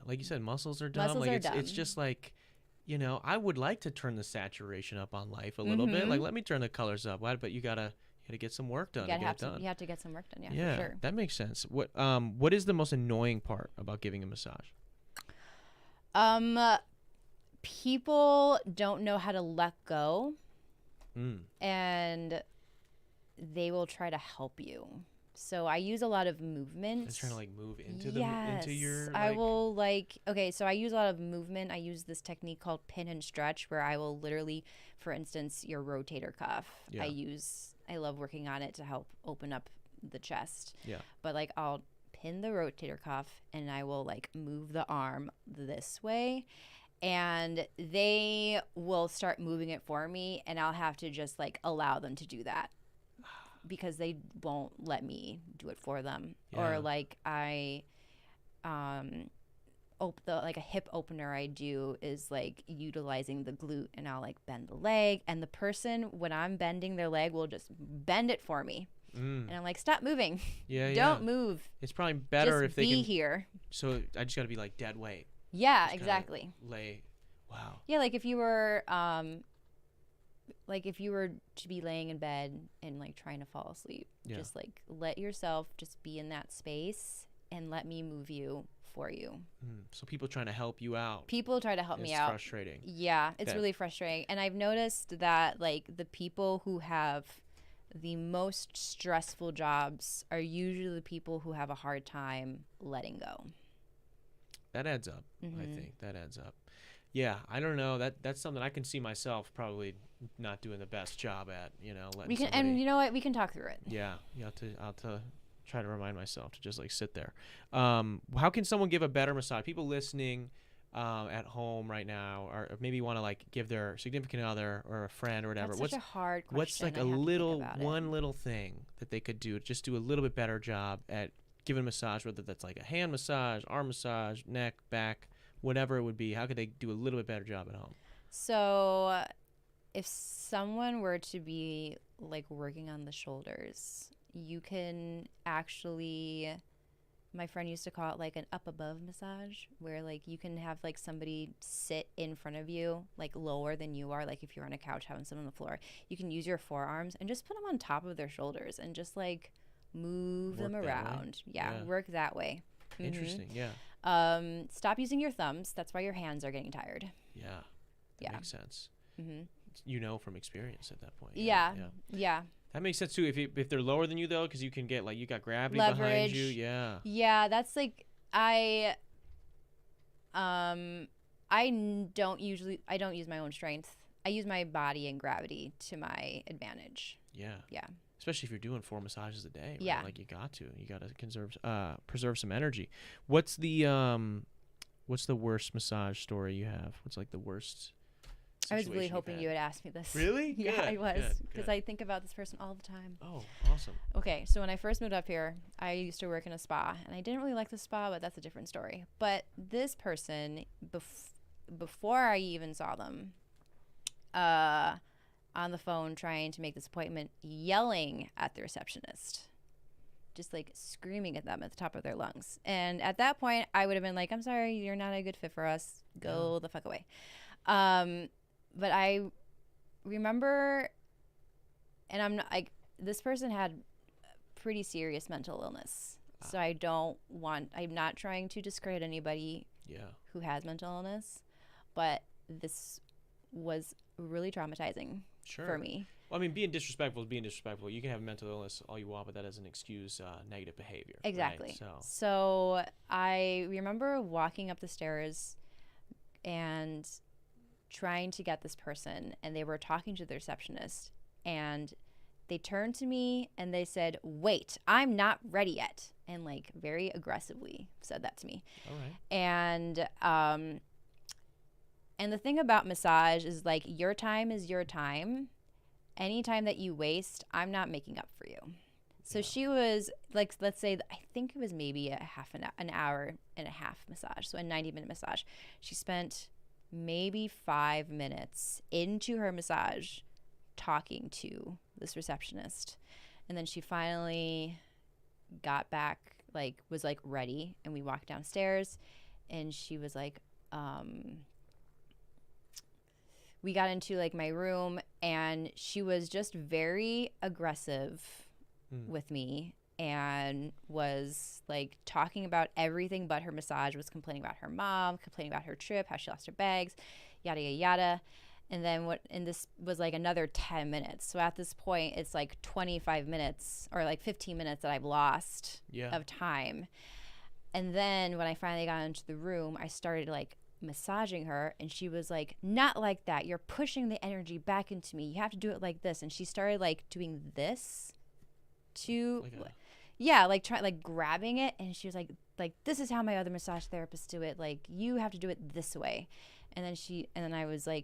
Speaker 1: Like you said, muscles are dumb. It's just like, I would like to turn the saturation up on life a little bit. Like, let me turn the colors up. But you gotta get some work done.
Speaker 2: You have to get some work done.
Speaker 1: Yeah,
Speaker 2: for sure.
Speaker 1: That makes sense. What is the most annoying part about giving a massage?
Speaker 2: People don't know how to let go, and they will try to help you. So I use a lot of movement.
Speaker 1: It's trying to like move into into your. Like...
Speaker 2: I will so I use a lot of movement. I use this technique called pin and stretch, where I will literally, for instance, your rotator cuff.
Speaker 1: Yeah.
Speaker 2: I love working on it to help open up the chest.
Speaker 1: Yeah.
Speaker 2: But like I'll pin the rotator cuff, and I will like move the arm this way, and they will start moving it for me, and I'll have to just like allow them to do that, because they won't let me do it for them. Or like a hip opener I do is like utilizing the glute, and I'll like bend the leg, and the person, when I'm bending their leg, will just bend it for me. And I'm like, stop moving. Don't move.
Speaker 1: It's probably better
Speaker 2: just
Speaker 1: if they
Speaker 2: be
Speaker 1: can
Speaker 2: here.
Speaker 1: So I just got to be like dead weight.
Speaker 2: Yeah,
Speaker 1: just
Speaker 2: exactly.
Speaker 1: Lay. Wow.
Speaker 2: Yeah, like if you were to be laying in bed and like trying to fall asleep, just like let yourself just be in that space and let me move you for you.
Speaker 1: So people trying to help you out.
Speaker 2: People try to help me out.
Speaker 1: It's frustrating.
Speaker 2: Yeah, it's really frustrating. And I've noticed that like the people who have the most stressful jobs are usually the people who have a hard time letting go.
Speaker 1: That adds up. I think that adds up. Yeah, I don't know. That's something I can see myself probably not doing the best job at.
Speaker 2: And you know what? We can talk through it.
Speaker 1: Yeah, I'll have to try to remind myself to just like sit there. How can someone give a better massage? People listening at home right now, or maybe want to like give their significant other or a friend or whatever.
Speaker 2: That's such a hard question.
Speaker 1: What's like one little thing that they could do to just do a little bit better job at giving a massage, whether that's like a hand massage, arm massage, neck, back, whatever it would be? How could they do a little bit better job at home?
Speaker 2: So if someone were to be like working on the shoulders, you can actually, my friend used to call it like an up above massage, where like you can have like somebody sit in front of you, like lower than you are. Like if you're on a couch having someone on the floor, you can use your forearms and just put them on top of their shoulders and just like move them around. Yeah, work that way.
Speaker 1: Interesting. Yeah.
Speaker 2: Stop using your thumbs. That's why your hands are getting tired.
Speaker 1: Yeah. That makes sense. From experience at that point.
Speaker 2: Yeah.
Speaker 1: That makes sense too. If they're lower than you though, because you can get you got gravity
Speaker 2: leverage
Speaker 1: behind you. Yeah.
Speaker 2: Yeah, that's I don't use my own strength. I use my body and gravity to my advantage.
Speaker 1: Yeah.
Speaker 2: Yeah.
Speaker 1: Especially if you're doing 4 massages a day. Right?
Speaker 2: Yeah.
Speaker 1: You got to preserve some energy. What's the worst massage story you have? What's the worst?
Speaker 2: I was really hoping you would ask me this.
Speaker 1: Really?
Speaker 2: Yeah,
Speaker 1: good,
Speaker 2: I was, because
Speaker 1: good.
Speaker 2: I think about this person all the time.
Speaker 1: Oh, awesome.
Speaker 2: Okay, so when I first moved up here, I used to work in a spa, and I didn't really like the spa, but that's a different story. But this person, before I even saw them, on the phone trying to make this appointment, yelling at the receptionist, just screaming at them at the top of their lungs. And at that point, I would have been I'm sorry, you're not a good fit for us. Go the fuck away. But I remember, and I'm not this person had pretty serious mental illness. So I'm not trying to discredit anybody who has mental illness, but this was really traumatizing for me.
Speaker 1: Well, I mean, being disrespectful is being disrespectful. You can have mental illness all you want, but that doesn't excuse negative behavior.
Speaker 2: Exactly.
Speaker 1: Right?
Speaker 2: So I remember walking up the stairs and trying to get this person, and they were talking to the receptionist, and they turned to me and they said, "Wait, I'm not ready yet," and very aggressively said that to me.
Speaker 1: All right.
Speaker 2: And the thing about massage is your time is your time. Any time that you waste, I'm not making up for you. So she was let's say, I think it was maybe an hour and a half massage, so a 90-minute massage. She spent maybe 5 minutes into her massage talking to this receptionist, and then she finally got back, was ready, and we walked downstairs, and she was we got into my room, and she was just very aggressive with me, and was talking about everything but her massage, was complaining about her mom, complaining about her trip, how she lost her bags, yada yada yada. And then this was another 10 minutes. So at this point it's 25 minutes or 15 minutes that I've lost of time. And then when I finally got into the room, I started massaging her, and she was "Not like that, you're pushing the energy back into me, you have to do it like this." And she started doing this to grabbing it, and she was "This is how my other massage therapists do it, you have to do it this way." And then I was I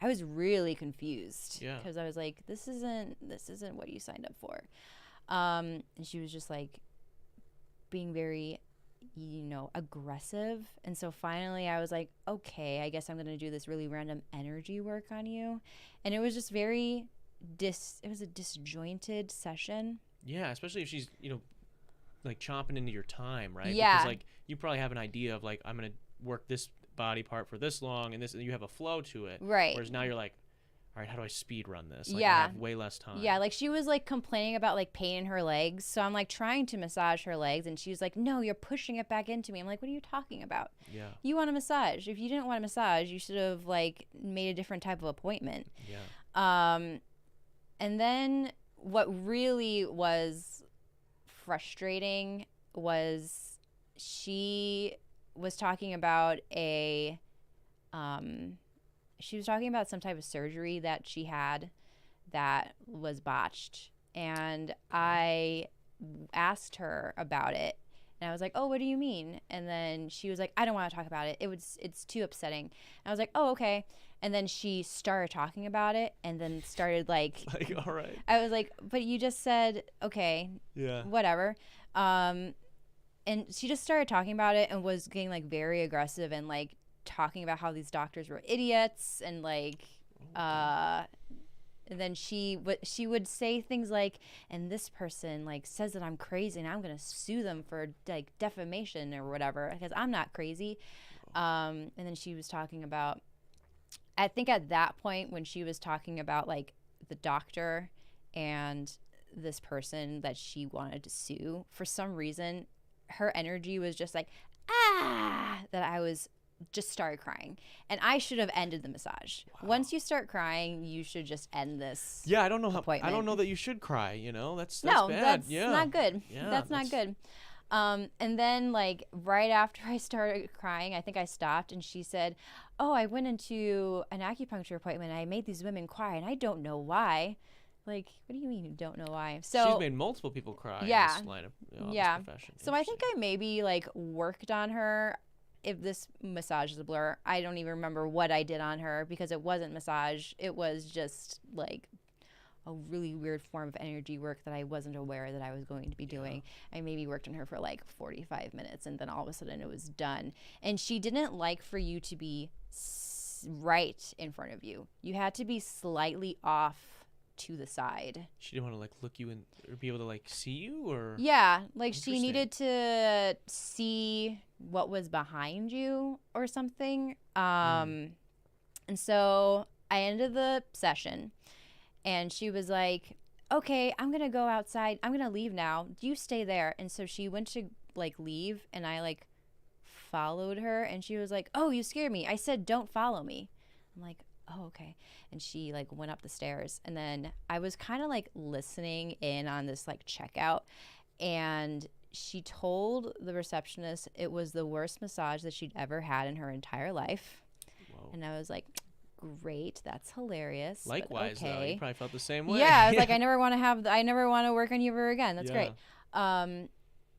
Speaker 2: was really confused, because I was this isn't what you signed up for. And she was just being very aggressive. And so finally I was okay, I guess I'm gonna do this really random energy work on you. And it was just it was a disjointed session.
Speaker 1: Yeah, especially if she's chomping into your time, right?
Speaker 2: Yeah.
Speaker 1: Because you probably have an idea of I'm gonna work this body part for this long, and you have a flow to it,
Speaker 2: right?
Speaker 1: Whereas now you're all right, how do I speed run this?
Speaker 2: Yeah.
Speaker 1: I have way less time.
Speaker 2: Yeah, she was complaining about pain in her legs. So I'm trying to massage her legs, and she was "No, you're pushing it back into me." I'm what are you talking about?
Speaker 1: Yeah.
Speaker 2: You want a massage. If you didn't want a massage, you should have made a different type of appointment.
Speaker 1: Yeah.
Speaker 2: And then what really was frustrating was she was talking about some type of surgery that she had that was botched. And I asked her about it, and I was "Oh, what do you mean?" And then she was "I don't want to talk about it. It's too upsetting." And I was "Oh, okay." And then she started talking about it, and then started
Speaker 1: all right.
Speaker 2: I was "But you just said okay."
Speaker 1: Yeah.
Speaker 2: Whatever. And she just started talking about it, and was getting very aggressive, and talking about how these doctors were idiots, and and then she would say things "And this person says that I'm crazy, and I'm gonna sue them for defamation or whatever, because I'm not crazy." And then she was talking about, I think at that point when she was talking about the doctor and this person that she wanted to sue. For some reason, her energy was just like, that I was just started crying. And I should have ended the massage. Wow. Once you start crying, you should just end this.
Speaker 1: Yeah, I don't know I don't know that you should cry, you know? That's
Speaker 2: no,
Speaker 1: bad.
Speaker 2: That's not good. Yeah, that's not good. And then like right after I started crying, I think I stopped and she said, "Oh, I went into an acupuncture appointment and I made these women cry and I don't know why." Like, what do you mean you don't know why? So
Speaker 1: she's made multiple people cry in this line of this profession.
Speaker 2: So I think I maybe like worked on her. If this massage is a blur, I don't even remember what I did on her because it wasn't massage. It was just like a really weird form of energy work that I wasn't aware that I was going to be doing. I maybe worked on her for like 45 minutes and then all of a sudden it was done. And she didn't like for you to be right in front of you. You had to be slightly off to the side.
Speaker 1: She didn't want to like look you in or be able to like see you, or
Speaker 2: yeah, like she needed to see what was behind you or something. And so I ended the session and she was like, "Okay, I'm gonna go outside, I'm gonna leave now, you stay there." And so she went to like leave and I like followed her and she was like, "Oh, you scared me, I said don't follow me." I'm like, "Oh, okay." And she like went up the stairs and then I was kind of like listening in on this like checkout and she told the receptionist it was the worst massage that she'd ever had in her entire life. Whoa. And I was like, great, that's hilarious.
Speaker 1: Likewise,
Speaker 2: okay.
Speaker 1: Though, you probably felt the same way.
Speaker 2: Yeah, I was like, I never want to work on you ever again. That's great. And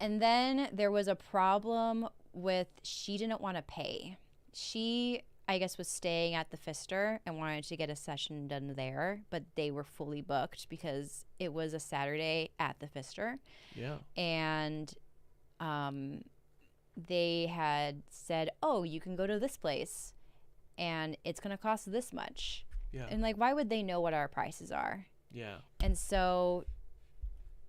Speaker 2: then there was a problem with she didn't want to pay. She, I guess, was staying at the Pfister and wanted to get a session done there, but they were fully booked because it was a Saturday at the Pfister.
Speaker 1: Yeah.
Speaker 2: And they had said, "Oh, you can go to this place and it's going to cost this much."
Speaker 1: Yeah.
Speaker 2: And like, why would they know what our prices are?
Speaker 1: Yeah.
Speaker 2: And so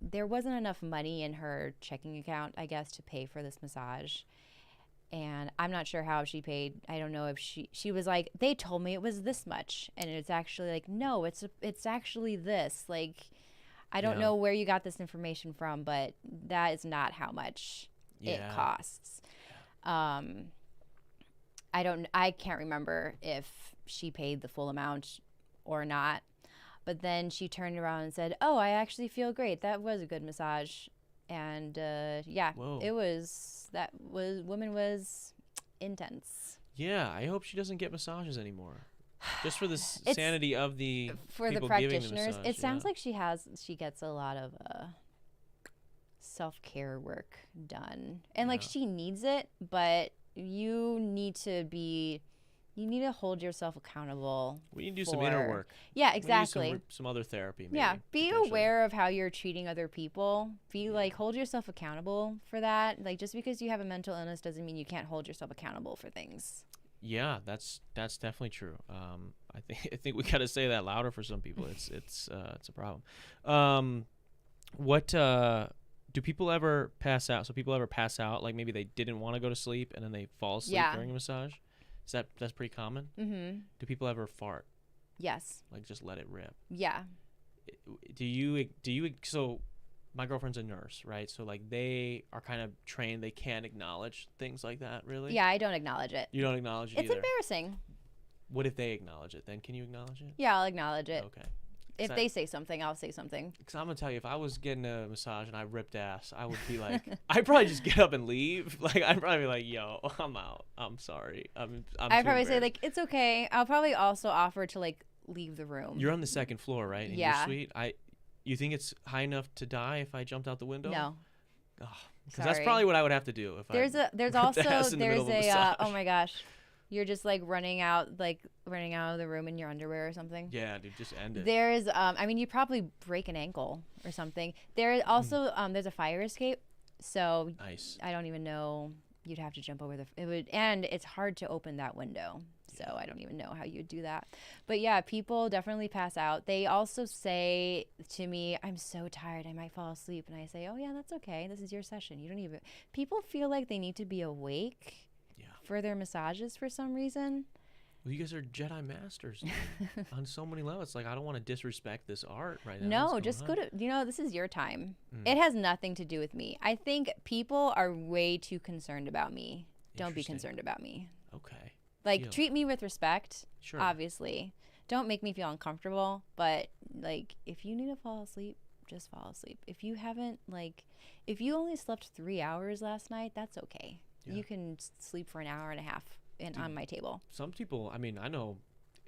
Speaker 2: there wasn't enough money in her checking account, I guess, to pay for this massage. And I'm not sure how she paid. I don't know if she was like, "They told me it was this much." And it's actually like, "No, it's actually this." Like, I don't know where you got this information from, but that is not how much it costs. I can't remember if she paid the full amount or not. But then she turned around and said, "Oh, I actually feel great. That was a good massage." And woman was intense.
Speaker 1: Yeah, I hope she doesn't get massages anymore. Just for the sanity of the
Speaker 2: for
Speaker 1: people
Speaker 2: the practitioners.
Speaker 1: Giving the massage,
Speaker 2: it sounds like she gets a lot of self-care work done. And like she needs it, but you need to hold yourself accountable.
Speaker 1: We need to do some inner work.
Speaker 2: Yeah, exactly.
Speaker 1: We need some other therapy, maybe.
Speaker 2: Yeah, be aware of how you're treating other people. Like, hold yourself accountable for that. Like, just because you have a mental illness doesn't mean you can't hold yourself accountable for things.
Speaker 1: Yeah, that's definitely true. I think we got to say that louder for some people. It's a problem. What do people ever pass out? So people ever pass out? Like maybe they didn't want to go to sleep and then they fall asleep during a massage. That's pretty common?
Speaker 2: Mm-hmm.
Speaker 1: Do people ever fart?
Speaker 2: Yes.
Speaker 1: Like just let it rip?
Speaker 2: Yeah.
Speaker 1: Do you so my girlfriend's a nurse, right? So like they are kind of trained, they can't acknowledge things like that, really?
Speaker 2: Yeah, I don't acknowledge it.
Speaker 1: You don't acknowledge it
Speaker 2: It's
Speaker 1: either?
Speaker 2: embarrassing.
Speaker 1: What if they acknowledge it? Then can you acknowledge it?
Speaker 2: Yeah, I'll acknowledge it.
Speaker 1: Okay.
Speaker 2: If they say something, I'll say something.
Speaker 1: Because I'm going to tell you, if I was getting a massage and I ripped ass, I would be like, I'd probably just get up and leave. Like, I'd probably be like, "Yo, I'm out. I'm sorry. I'd
Speaker 2: probably say, like, it's okay. I'll probably also offer to, like, leave the room.
Speaker 1: You're on the second floor, right? In your suite? You think it's high enough to die if I jumped out the window?
Speaker 2: No.
Speaker 1: Because that's probably what I would have to do. If
Speaker 2: there's oh my gosh. You're just like running out of the room in your underwear or something.
Speaker 1: Yeah, dude, just end it.
Speaker 2: There's, you probably break an ankle or something. There also, there's a fire escape. So nice. I don't even know. You'd have to jump over and it's hard to open that window. So I don't even know how you'd do that. But yeah, people definitely pass out. They also say to me, "I'm so tired, I might fall asleep." And I say, "Oh yeah, that's okay. This is your session. You don't even." People feel like they need to be awake for their massages for some reason.
Speaker 1: Well, you guys are Jedi masters on so many levels. It's like, I don't want to disrespect this art right now.
Speaker 2: No, just go to, this is your time. It has nothing to do with me. I think people are way too concerned about me. Don't be concerned about me.
Speaker 1: Okay.
Speaker 2: Like, treat me with respect,
Speaker 1: sure.
Speaker 2: Obviously. Don't make me feel uncomfortable. But, like, if you need to fall asleep, just fall asleep. If you haven't, like, if you only slept 3 hours last night, that's okay. Yeah. You can sleep for an hour and a half on my table.
Speaker 1: Some people, I mean, I know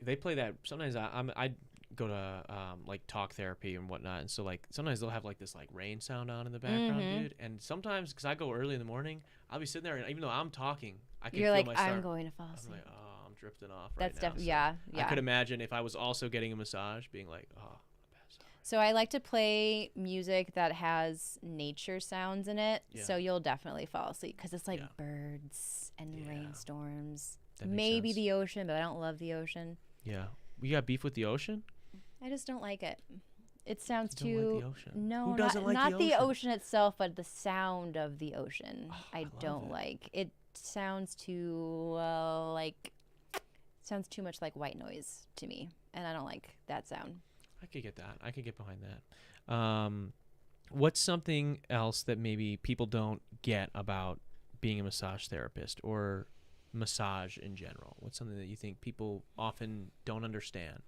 Speaker 1: they play that. Sometimes I go to like talk therapy and whatnot, and so like sometimes they'll have like this like rain sound on in the background, dude. And sometimes because I go early in the morning, I'll be sitting there, and even though I'm talking, I can feel myself.
Speaker 2: I'm going to fall asleep.
Speaker 1: I'm like, oh, I'm drifting off.
Speaker 2: That's
Speaker 1: right now.
Speaker 2: Definitely yeah.
Speaker 1: I could imagine if I was also getting a massage, being like, oh.
Speaker 2: So I like to play music that has nature sounds in it, so you'll definitely fall asleep because it's like birds and rainstorms. Maybe sense. The ocean, but I don't love the ocean.
Speaker 1: Yeah. We got beef with the ocean?
Speaker 2: I just don't like it. It sounds
Speaker 1: you don't like the ocean?
Speaker 2: No,
Speaker 1: who doesn't like
Speaker 2: not
Speaker 1: the
Speaker 2: ocean itself, but the sound of the ocean. I don't like. It sounds too sounds too much like white noise to me, and I don't like that sound.
Speaker 1: I could get that. I could get behind that. What's something else that maybe people don't get about being a massage therapist or massage in general? What's something that you think people often don't understand?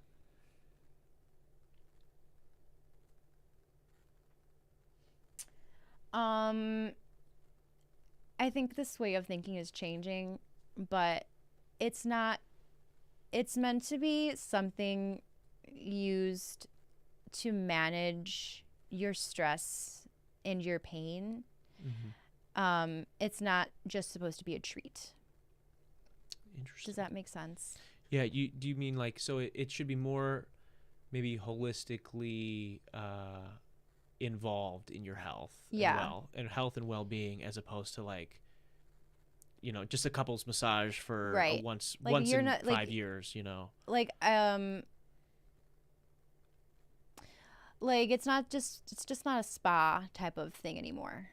Speaker 2: I think this way of thinking is changing, but it's not. It's meant to be something used to manage your stress and your pain. It's not just supposed to be a treat.
Speaker 1: Interesting.
Speaker 2: Does that make sense?
Speaker 1: Yeah. Do you mean like, so it should be more maybe holistically involved in your health and health and well-being, as opposed to like, just a couple's massage for once in 5 years,
Speaker 2: like it's just not a spa type of thing anymore.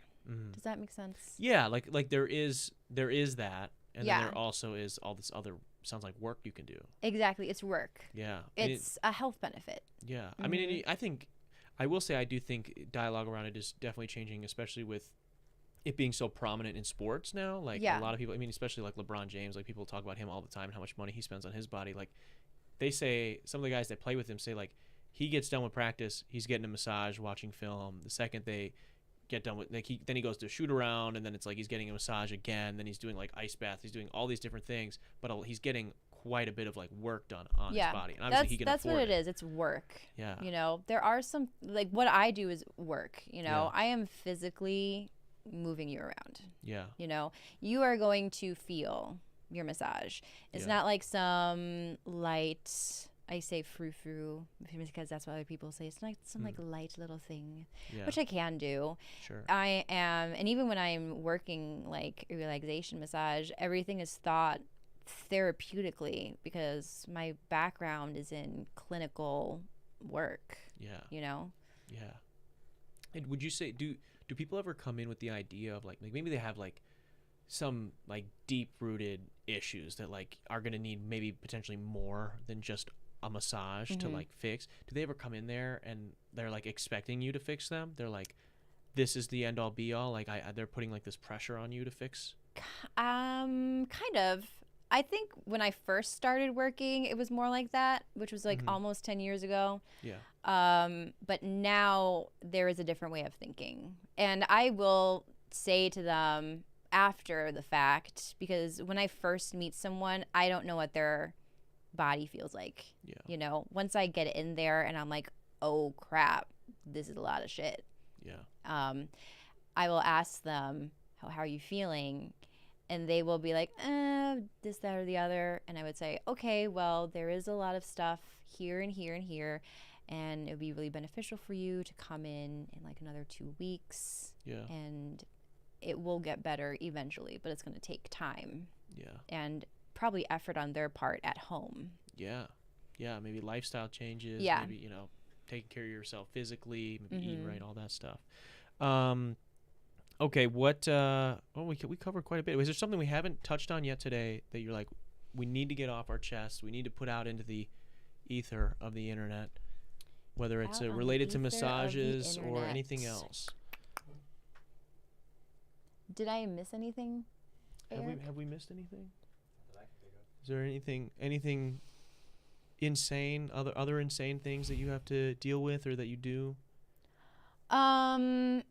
Speaker 2: Does that make sense?
Speaker 1: Yeah, like there is that, and then there also is all this other, sounds like, work you can do.
Speaker 2: Exactly, it's work.
Speaker 1: Yeah,
Speaker 2: it's a health benefit.
Speaker 1: Yeah, I mean, I will say I do think dialogue around it is definitely changing, especially with it being so prominent in sports now. Like a lot of people, I mean, especially like LeBron James, like people talk about him all the time and how much money he spends on his body. Like they say, some of the guys that play with him say like he gets done with practice, he's getting a massage, watching film. The second they get done with, like then he goes to shoot around, and then it's like he's getting a massage again. Then he's doing like ice baths. He's doing all these different things, but he's getting quite a bit of like work done on his body. And obviously
Speaker 2: that's what it is. It's work.
Speaker 1: Yeah.
Speaker 2: There are some, like, what I do is work. I am physically moving you around.
Speaker 1: Yeah.
Speaker 2: You are going to feel your massage. It's not like some light, I say frou-frou because that's what other people say. It's like some like light little thing, which I can do.
Speaker 1: Sure.
Speaker 2: I am, and even when I'm working like a relaxation massage, everything is thought therapeutically because my background is in clinical work.
Speaker 1: Yeah.
Speaker 2: Yeah.
Speaker 1: And would you say, do people ever come in with the idea of like maybe they have like some like deep rooted issues that like are going to need maybe potentially more than just a massage to like fix? Do they ever come in there and they're like expecting you to fix them? They're like, this is the end all be all, like they're putting like this pressure on you to fix?
Speaker 2: Kind of. I think when I first started working, it was more like that, which was like almost 10 years ago.
Speaker 1: Yeah.
Speaker 2: But now there is a different way of thinking. And I will say to them after the fact, because when I first meet someone, I don't know what their body feels like.
Speaker 1: Yeah.
Speaker 2: Once I get in there and I'm like, oh crap, this is a lot of shit.
Speaker 1: Yeah.
Speaker 2: I will ask them, how are you feeling? And they will be like, this, that, or the other. And I would say, okay, well, there is a lot of stuff here and here and here. And it would be really beneficial for you to come in like another 2 weeks.
Speaker 1: Yeah.
Speaker 2: And it will get better eventually, but it's going to take time.
Speaker 1: Yeah.
Speaker 2: And probably effort on their part at home.
Speaker 1: Yeah. Yeah. Maybe lifestyle changes.
Speaker 2: Yeah.
Speaker 1: Maybe, taking care of yourself physically, maybe eating right, all that stuff. Okay, what we covered quite a bit. Was there something we haven't touched on yet today that you're like, we need to get off our chest. We need to put out into the ether of the internet, whether it's related to massages or anything else.
Speaker 2: Did I miss anything, Eric?
Speaker 1: Have we missed anything? Is there anything insane, other insane things that you have to deal with or that you do?
Speaker 2: A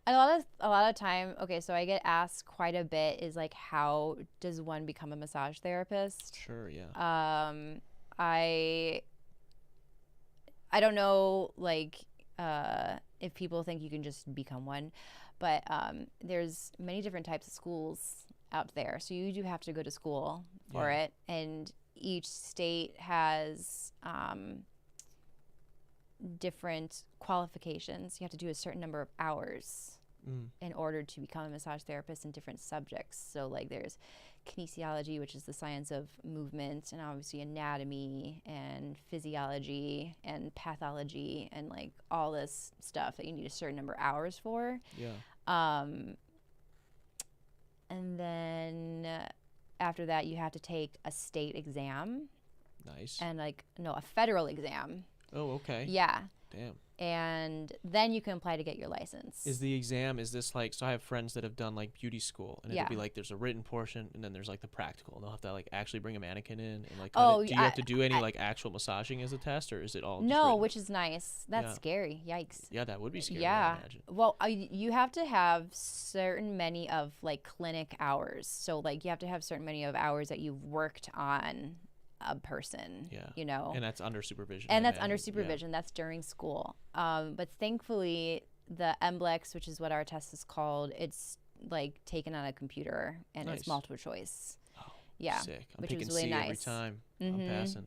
Speaker 2: lot of time, okay, so I get asked quite a bit is like, how does one become a massage therapist?
Speaker 1: Sure, yeah.
Speaker 2: I don't know, like, if people think you can just become one, but there's many different types of schools out there, so you do have to go to school for it, and each state has different qualifications. You have to do a certain number of hours in order to become a massage therapist in different subjects. So like there's kinesiology, which is the science of movement, and obviously anatomy and physiology and pathology and like all this stuff that you need a certain number of hours for.
Speaker 1: Yeah.
Speaker 2: And then after that, you have to take a state exam.
Speaker 1: Nice.
Speaker 2: And a federal exam.
Speaker 1: Oh, okay.
Speaker 2: Yeah.
Speaker 1: Damn.
Speaker 2: And then you can apply to get your license.
Speaker 1: Is this like, so I have friends that have done like beauty school, and it'll be like there's a written portion and then there's like the practical, and they'll have to like actually bring a mannequin in and like do you have to do any like actual massaging as a test, or is it all
Speaker 2: no, which is nice. That's scary. Yikes.
Speaker 1: Yeah, that would be scary.
Speaker 2: Yeah.
Speaker 1: I imagine.
Speaker 2: Well, you have to have certain many of like clinic hours. So like you have to have certain many of hours that you've worked on a person, and
Speaker 1: that's under supervision.
Speaker 2: That's during school. But thankfully the MBLEX, which is what our test is called, it's like taken on a computer and it's multiple choice.
Speaker 1: Oh,
Speaker 2: yeah,
Speaker 1: sick. I'm
Speaker 2: which
Speaker 1: picking
Speaker 2: was really
Speaker 1: C
Speaker 2: nice
Speaker 1: every time. I'm passing.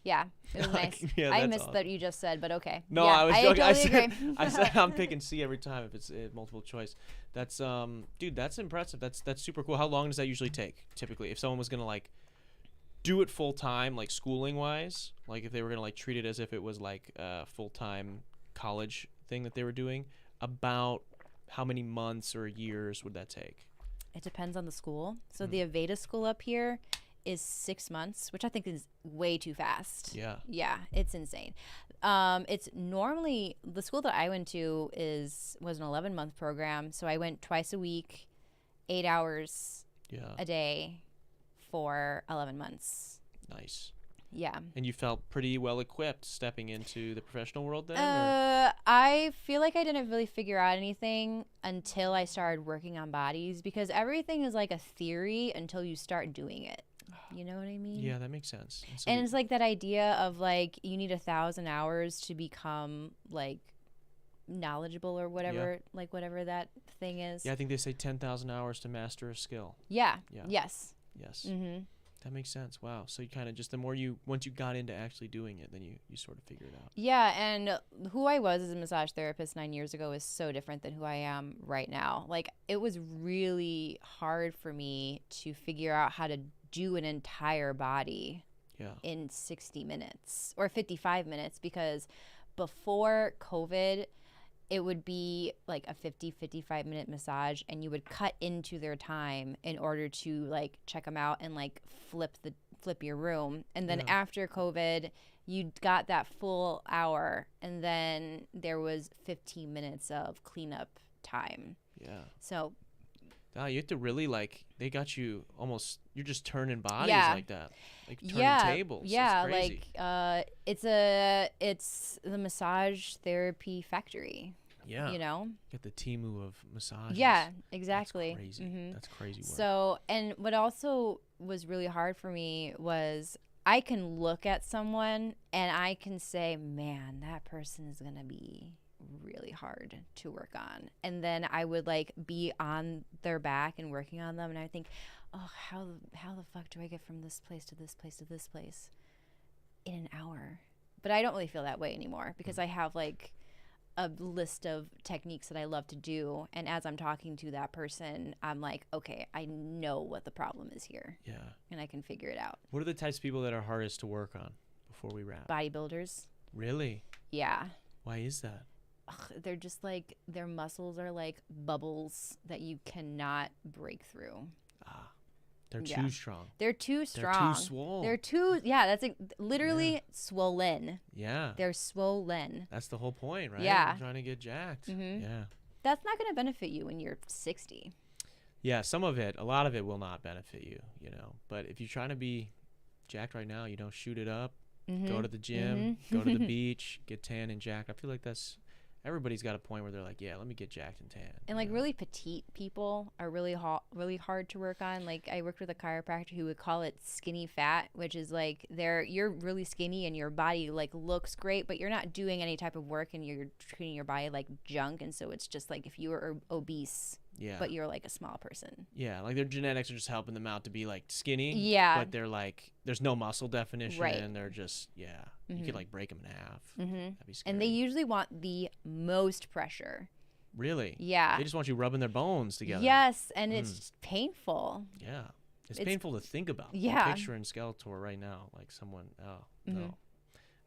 Speaker 2: Yeah, it was nice. I missed awesome. That you just said, but okay.
Speaker 1: No,
Speaker 2: yeah,
Speaker 1: I was joking.
Speaker 2: Totally agree.
Speaker 1: I said I'm picking C every time if it's multiple choice. That's dude, that's impressive. That's super cool. How long does that usually take typically? If someone was gonna like do it full time, like schooling wise, like if they were gonna like treat it as if it was like a full time college thing that they were doing, about how many months or years would that take?
Speaker 2: It depends on the school. So the Aveda school up here is 6 months, which I think is way too fast. Yeah, it's insane. It's normally, the school that I went to was an 11-month program, so I went twice a week, 8 hours a day for 11 months.
Speaker 1: Nice.
Speaker 2: Yeah.
Speaker 1: And you felt pretty well equipped stepping into the professional world then?
Speaker 2: I feel like I didn't really figure out anything until I started working on bodies, because everything is like a theory until you start doing it. You know what I mean?
Speaker 1: Yeah, that makes sense.
Speaker 2: And it's like that idea of like you need 1,000 hours to become like knowledgeable or whatever, like whatever that thing is.
Speaker 1: Yeah, I think they say 10,000 hours to master a skill.
Speaker 2: Yeah. Yes.
Speaker 1: Mm-hmm. That makes sense. Wow. So you kind of just, once you got into actually doing it, then you sort of figure it out.
Speaker 2: Yeah, and who I was as a massage therapist 9 years ago is so different than who I am right now. Like, it was really hard for me to figure out how to do an entire body in 60 minutes or 55 minutes, because before COVID, it would be like a 55 minute massage, and you would cut into their time in order to like check them out and like flip your room. And then after COVID, you got that full hour, and then there was 15 minutes of cleanup time. Yeah. So
Speaker 1: you have to really like, they got you almost, you're just turning bodies like that, like turning tables.
Speaker 2: Yeah, like it's the massage therapy factory.
Speaker 1: Yeah.
Speaker 2: You know?
Speaker 1: Get the Temu of massages.
Speaker 2: Yeah, exactly.
Speaker 1: That's crazy. Mm-hmm. That's crazy work.
Speaker 2: So, and what also was really hard for me was I can look at someone and I can say, man, that person is going to be really hard to work on. And then I would like be on their back and working on them, and I think, oh, how the fuck do I get from this place to this place to this place in an hour? But I don't really feel that way anymore, because I have like a list of techniques that I love to do, and as I'm talking to that person, I'm like, okay, I know what the problem is here. Yeah. And I can figure it out.
Speaker 1: What are the types of people that are hardest to work on before we wrap?
Speaker 2: Bodybuilders.
Speaker 1: Really?
Speaker 2: Yeah.
Speaker 1: Why is that?
Speaker 2: They're just like, their muscles are like bubbles that you cannot break through.
Speaker 1: They're too strong.
Speaker 2: They're too strong.
Speaker 1: They're too swole.
Speaker 2: They're too, that's literally swollen.
Speaker 1: Yeah.
Speaker 2: They're swollen.
Speaker 1: That's the whole point, right?
Speaker 2: Yeah.
Speaker 1: You're trying to get jacked. Yeah.
Speaker 2: That's not going to benefit you when you're 60.
Speaker 1: Yeah, a lot of it will not benefit you, But if you're trying to be jacked right now, shoot it up, go to the gym, go to the beach, get tan and jacked. I feel like everybody's got a point where they're like, yeah, let me get jacked and tan.
Speaker 2: And like really petite people are really hard to work on. Like I worked with a chiropractor who would call it skinny fat, which is like you're really skinny and your body like looks great, but you're not doing any type of work and you're treating your body like junk. And so it's just like if you were obese, but you're like a small person.
Speaker 1: Yeah, like their genetics are just helping them out to be like skinny.
Speaker 2: Yeah.
Speaker 1: But they're like, there's no muscle definition.
Speaker 2: Right.
Speaker 1: And they're just, you could like break them in half. That'd be scary.
Speaker 2: And they usually want the most pressure.
Speaker 1: Really?
Speaker 2: Yeah.
Speaker 1: They just want you rubbing their bones together.
Speaker 2: Yes, and it's just painful.
Speaker 1: Yeah. It's painful to think about.
Speaker 2: Yeah.
Speaker 1: I'm picturing Skeletor right now, like someone, no,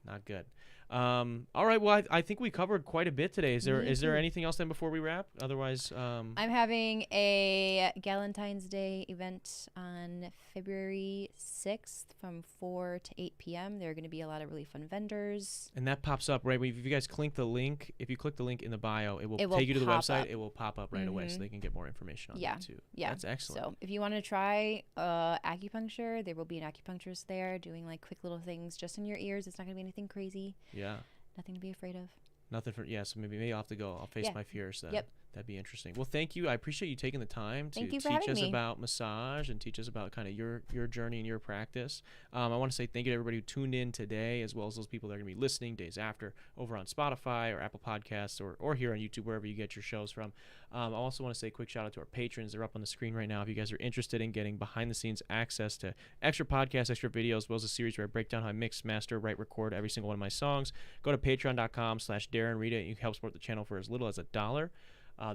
Speaker 1: not good. All right. Well, I think we covered quite a bit today. Is there anything else then before we wrap? Otherwise,
Speaker 2: I'm having a Galentine's Day event on February 6th from 4 to 8 p.m. There are going to be a lot of really fun vendors.
Speaker 1: And that pops up, right? If you guys click the link in the bio, it will take you to the website. Up. It will pop up right away so they can get more information on that too.
Speaker 2: Yeah.
Speaker 1: That's excellent.
Speaker 2: So if you want to try acupuncture, there will be an acupuncturist there doing like quick little things just in your ears. It's not going to be anything crazy.
Speaker 1: Yeah.
Speaker 2: Nothing to be afraid of.
Speaker 1: Nothing for so maybe I'll have to go. I'll face my fears then.
Speaker 2: Yep.
Speaker 1: That'd be interesting. Well, thank you. I appreciate you taking the time to teach us about massage and teach us about kind of your journey and your practice. I want to say thank you to everybody who tuned in today, as well as those people that are going to be listening days after over on Spotify or Apple Podcasts or here on YouTube, wherever you get your shows from. I also want to say a quick shout out to our patrons. They're up on the screen right now. If you guys are interested in getting behind the scenes access to extra podcasts, extra videos, as well as a series where I break down how I mix, master, write, record every single one of my songs, go to patreon.com/Darren Rita. You can help support the channel for as little as $1.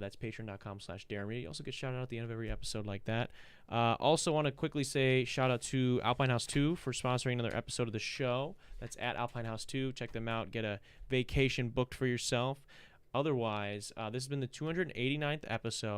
Speaker 1: That's patreon.com/Darren Rita. You also get shout out at the end of every episode like that. Also want to quickly say shout out to Alpine House 2 for sponsoring another episode of the show. That's at Alpine House 2. Check them out. Get a vacation booked for yourself. Otherwise, this has been the 289th episode.